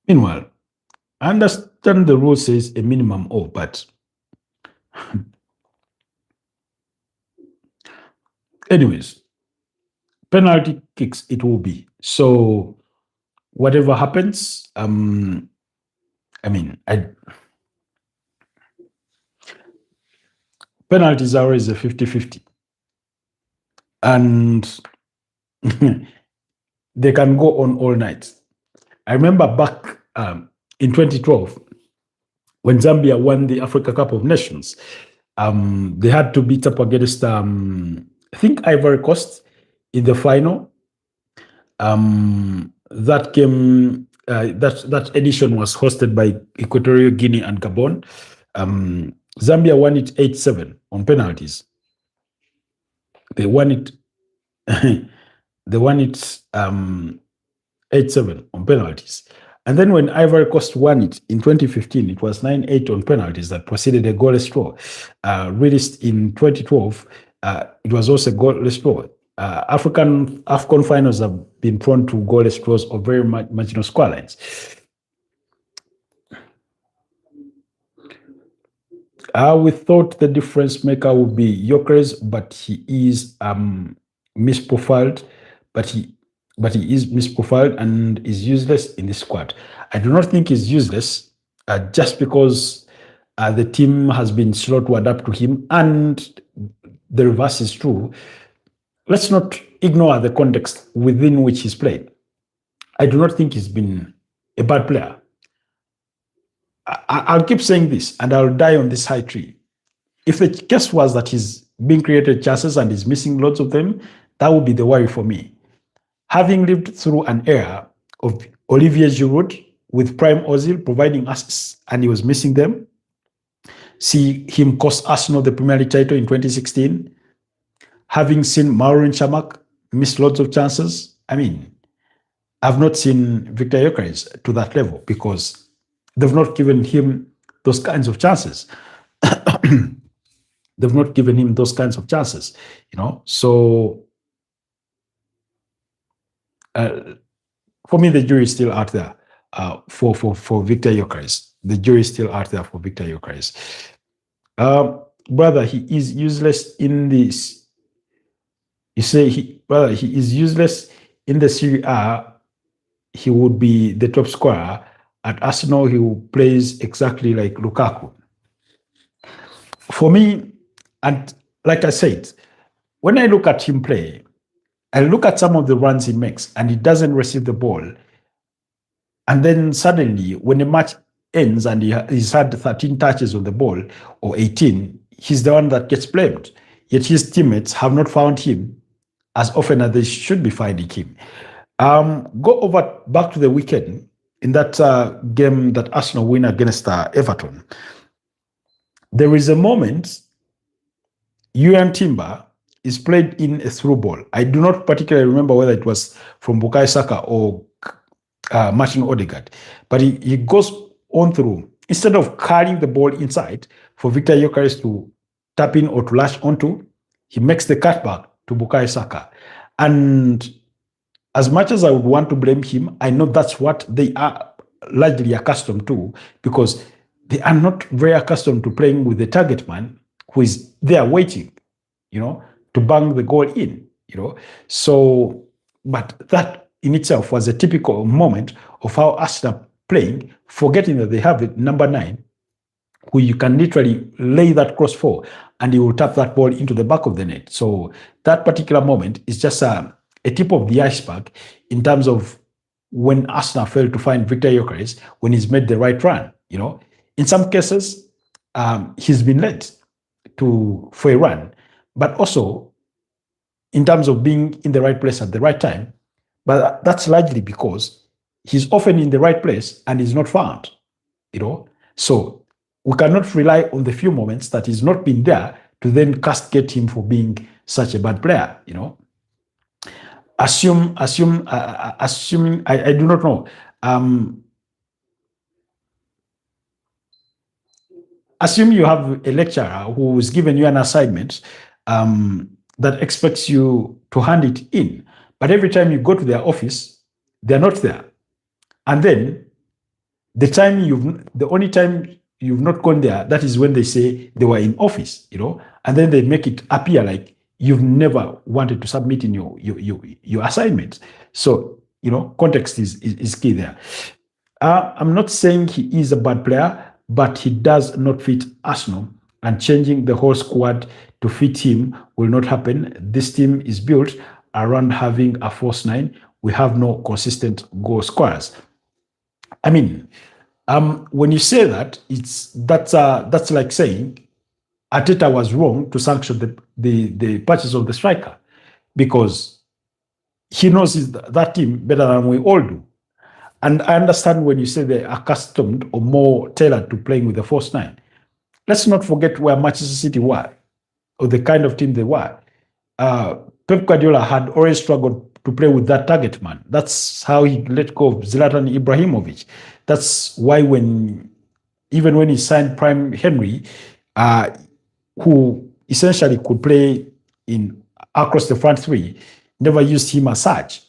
Meanwhile, I understand the rule says a minimum of, but anyways, penalty kicks it will be. So whatever happens, penalties are always a 50-50. And they can go on all night. I remember back in 2012, when Zambia won the Africa Cup of Nations, they had to beat up against, I think, Ivory Coast in the final. That game, that edition was hosted by Equatorial Guinea and Gabon. Zambia won it 8-7 on penalties. They won it. They won it 8-7 on penalties. And then when Ivory Coast won it in 2015, it was 9-8 on penalties that preceded a goalless draw. Released in 2012, it was also a goalless draw. AFCON finals have been prone to goalless draws or very marginal scorelines. We thought the difference maker would be Gyökeres, but he is misprofiled. But he is misprofiled and is useless in the squad. I do not think he's useless just because the team has been slow to adapt to him, and the reverse is true. Let's not ignore the context within which he's played. I do not think he's been a bad player. I'll keep saying this, and I'll die on this high tree. If the case was that he's being created chances and he's missing lots of them, that would be the worry for me. Having lived through an era of Olivier Giroud with prime Ozil providing assists and he was missing them, see him cost Arsenal the Premier League title in 2016, having seen Marouane Chamakh miss lots of chances, I mean, I've not seen Victor Gyökeres to that level because they've not given him those kinds of chances. They've not given him those kinds of chances, So for me, the jury is still out there for Victor Gyökeres. The jury is still out there for Victor Gyökeres. Brother, he is useless in this. You say he is useless in the Serie A. He would be the top scorer. At Arsenal, he plays exactly like Lukaku. For me, and like I said, when I look at him play, I look at some of the runs he makes and he doesn't receive the ball. And then suddenly, when the match ends and he's had 13 touches on the ball or 18, he's the one that gets blamed. Yet his teammates have not found him as often as they should be finding him. Go back to the weekend in that game that Arsenal win against Everton. There is a moment Yuan Timber is played in a through ball. I do not particularly remember whether it was from Bukayo Saka or Martin Odegaard, but he goes on through. Instead of carrying the ball inside for Victor Gyökeres to tap in or to lash onto, he makes the cutback to Bukayo Saka. And as much as I would want to blame him, I know that's what they are largely accustomed to, because they are not very accustomed to playing with the target man who is there waiting, to bang the goal in, So, but that in itself was a typical moment of how Arsenal playing, forgetting that they have it, number 9, who you can literally lay that cross for, and he will tap that ball into the back of the net. So that particular moment is just a tip of the iceberg in terms of when Arsenal failed to find Victor Gyökeres when he's made the right run. In some cases, he's been led for a run, but also in terms of being in the right place at the right time. But that's largely because he's often in the right place and is not found. So we cannot rely on the few moments that he's not been there to then castigate him for being such a bad player. Assuming I do not know. Assume you have a lecturer who is given you an assignment that expects you to hand it in, but every time you go to their office, they're not there. And then the only time you've not gone there, that is when they say they were in office, and then they make it appear like you've never wanted to submit in your assignment. So, context is key there. I'm not saying he is a bad player, but he does not fit Arsenal, and changing the whole squad to fit him will not happen. This team is built around having a false 9. We have no consistent goal scorers. I mean, When you say that, that's like saying Arteta was wrong to sanction the purchase of the striker because he knows that team better than we all do. And I understand when you say they're accustomed or more tailored to playing with the false nine. Let's not forget where Manchester City were or the kind of team they were. Uh, Pep Guardiola had always struggled to play with that target man. That's how he let go of Zlatan Ibrahimovic. That's why even when he signed Prime Henry, who essentially could play in across the front three, never used him as such,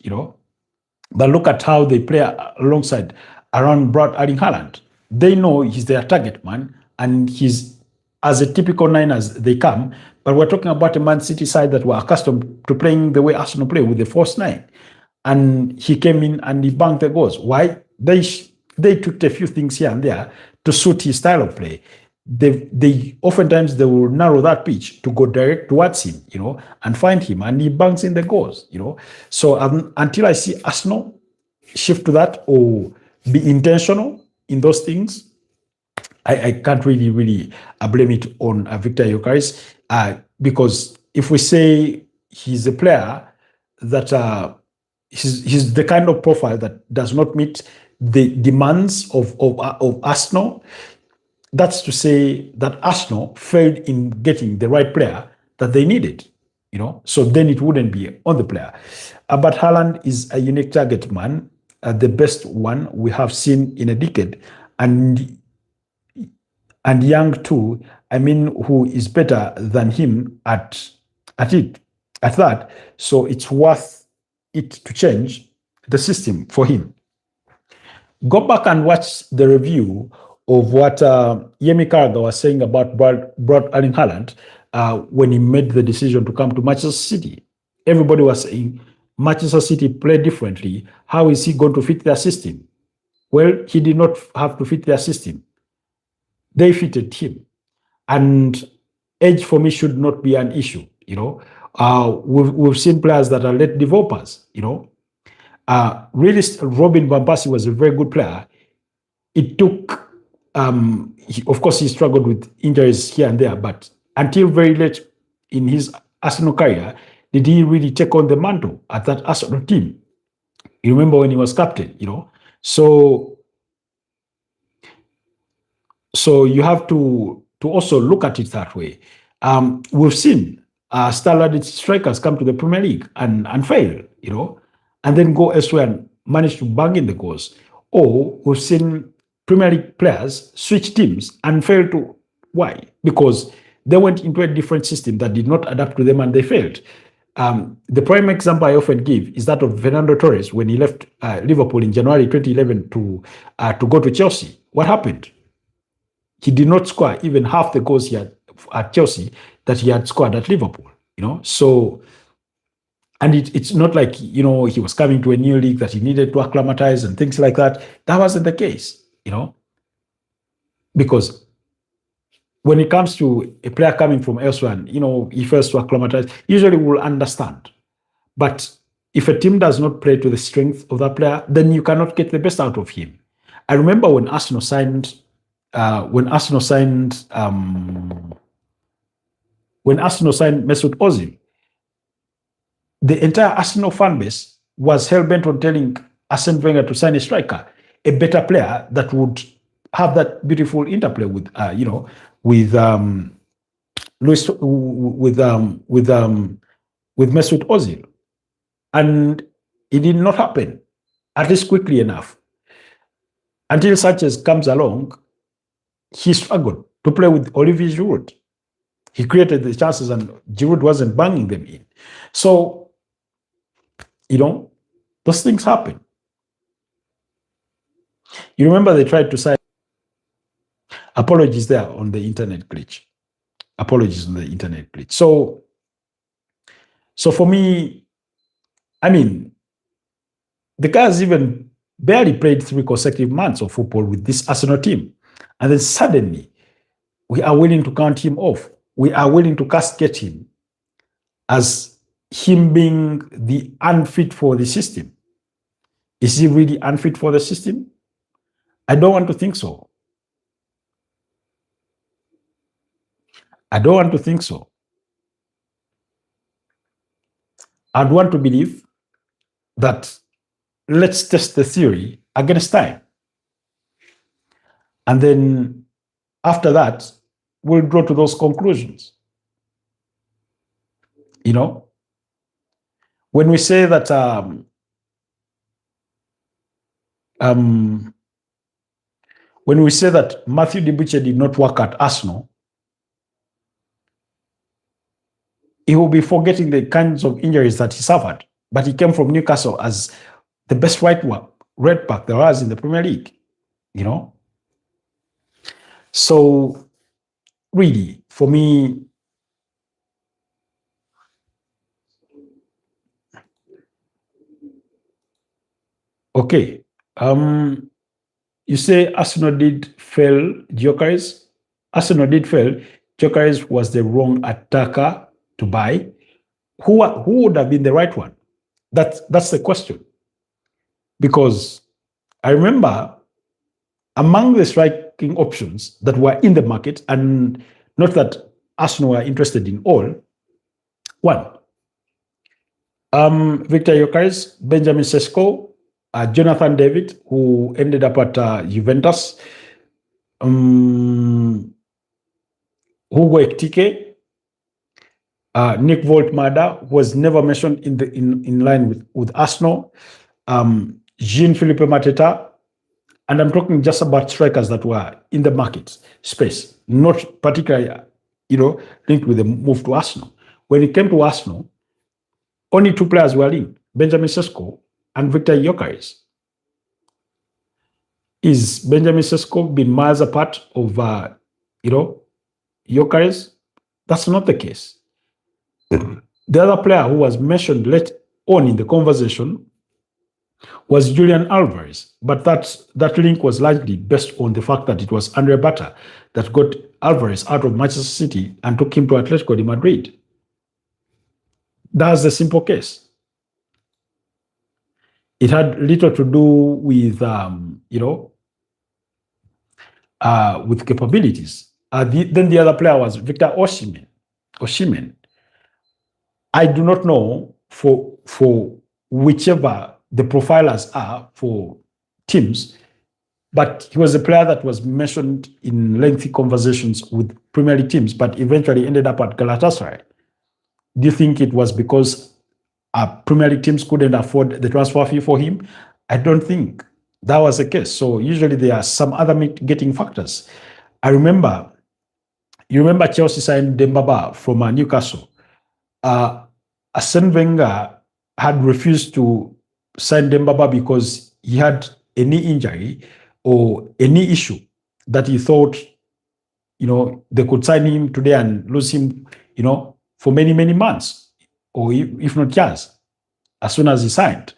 But look at how they play alongside around Brad Erling Haaland. They know he's their target man, and he's as a typical nine as they come. But we're talking about a Man City side that were accustomed to playing the way Arsenal play with the false nine. And he came in and he banged the goals. Why? They took a few things here and there to suit his style of play. They oftentimes they will narrow that pitch to go direct towards him, and find him, and he bangs in the goals, So until I see Arsenal shift to that or be intentional in those things, I can't really blame it on Victor Gyökeres, because if we say he's a player that he's the kind of profile that does not meet the demands of Arsenal, that's to say that Arsenal failed in getting the right player that they needed, So then it wouldn't be on the player. But Haaland is a unique target man, the best one we have seen in a decade, and young too. I mean, who is better than him at that? So it's worth it to change the system for him. Go back and watch the review of what Yemi Carragher was saying about Brad Erling Haaland when he made the decision to come to Manchester City. Everybody was saying Manchester City play differently. How is he going to fit their system? Well, he did not have to fit their system. They fitted him. And age for me should not be an issue. We've seen players that are late developers. Really, Robin Van Persie was a very good player. It took, of course, he struggled with injuries here and there, but until very late in his Arsenal career, did he really take on the mantle at that Arsenal team? You remember when he was captain, So you have to also look at it that way. We've seen star-studded strikers come to the Premier League and fail, and then go elsewhere and manage to bang in the goals. Or we've seen Premier League players switch teams and fail to. Why? Because they went into a different system that did not adapt to them and they failed. The prime example I often give is that of Fernando Torres when he left Liverpool in January 2011 to go to Chelsea. What happened? He did not score even half the goals he had at Chelsea that he had scored at Liverpool. So, and it's not like he was coming to a new league that he needed to acclimatize and things like that. That wasn't the case, because when it comes to a player coming from elsewhere, and, he first to acclimatize, usually we'll understand. But if a team does not play to the strength of that player, then you cannot get the best out of him. I remember when Arsenal signed Mesut Ozil, the entire Arsenal fan base was hell-bent on telling Arsene Wenger to sign a striker, a better player that would have that beautiful interplay with Mesut Ozil, and it did not happen, at least quickly enough. Until Sanchez comes along, he struggled to play with Olivier Giroud. He created the chances, and Giroud wasn't banging them in. So, those things happen. You remember they tried to sign. Apologies there on the internet glitch. Apologies on the internet glitch. So for me, the guys even barely played 3 consecutive months of football with this Arsenal team. And then suddenly, we are willing to count him off. We are willing to castigate him as him being the unfit for the system. Is he really unfit for the system? I don't want to think so. I don't want to think so. I'd want to believe that let's test the theory against time. And then after that, we'll draw to those conclusions. You know, when we say that when we say that Matthew Dibuche did not work at Arsenal, he will be forgetting the kinds of injuries that he suffered. But he came from Newcastle as the best right back there was in the Premier League, you know. So really, for me, okay. You say Arsenal did fail Gyökeres. Arsenal did fail. Gyökeres was the wrong attacker to buy. Who would have been the right one? That's the question. Because I remember among the striking options that were in the market, and not that Arsenal were interested in all, one, Victor Gyökeres, Benjamin Sesko, Jonathan David, who ended up at Juventus, Hugo Ekitike, Nick Voltmada was never mentioned in line with Arsenal, Jean-Philippe Mateta, and I'm talking just about strikers that were in the market space, not particularly, linked with the move to Arsenal. When it came to Arsenal, only two players were linked, Benjamin Sesko and Victor Gyökeres. Is Benjamin Sesko been miles apart of, Gyökeres? That's not the case. The other player who was mentioned late on in the conversation was Julian Alvarez, but that link was largely based on the fact that it was Andre Bata that got Alvarez out of Manchester City and took him to Atletico de Madrid. That's the simple case. It had little to do with, with capabilities. Then the other player was Victor Osimhen. I do not know for whichever the profilers are for teams, but he was a player that was mentioned in lengthy conversations with Premier League teams, but eventually ended up at Galatasaray. Do you think it was because Premier League teams couldn't afford the transfer fee for him? I don't think that was the case. So usually there are some other mitigating factors. You remember Chelsea signed Dembaba from Newcastle. Arsene Wenger had refused to sign Dembaba because he had a knee injury or a knee issue that he thought, they could sign him today and lose him, for many, many months, or if not years, as soon as he signed.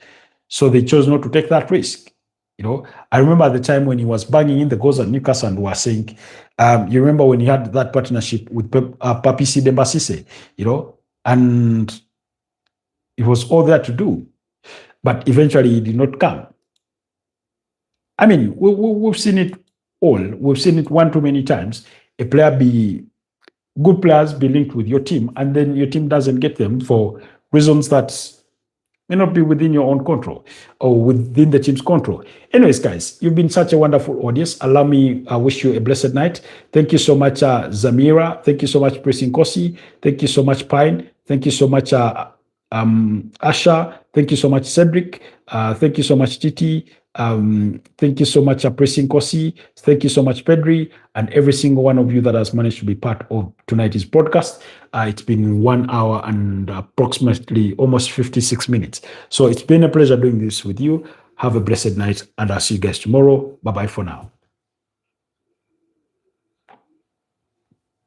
So they chose not to take that risk. I remember at the time when he was banging in the goals at Newcastle and was saying, you remember when he had that partnership with Papisi Demba Cisse, and it was all there to do, but eventually he did not come. I mean, we've seen it all. We've seen it one too many times. Good players be linked with your team, and then your team doesn't get them for reasons that may not be within your own control or within the team's control. Anyways, guys, you've been such a wonderful audience. Allow me, I wish you a blessed night. Thank you so much, Zamira. Thank you so much, Pressing Kosi. Thank you so much, Pine. Thank you so much, Asha. Thank you so much, Cedric. Thank you so much, Titi. Thank you so much, Pressing Kosi. Thank you so much, Pedri, and every single one of you that has managed to be part of tonight's broadcast. It's been 1 hour and approximately almost 56 minutes. So it's been a pleasure doing this with you. Have a blessed night, and I'll see you guys tomorrow. Bye-bye for now.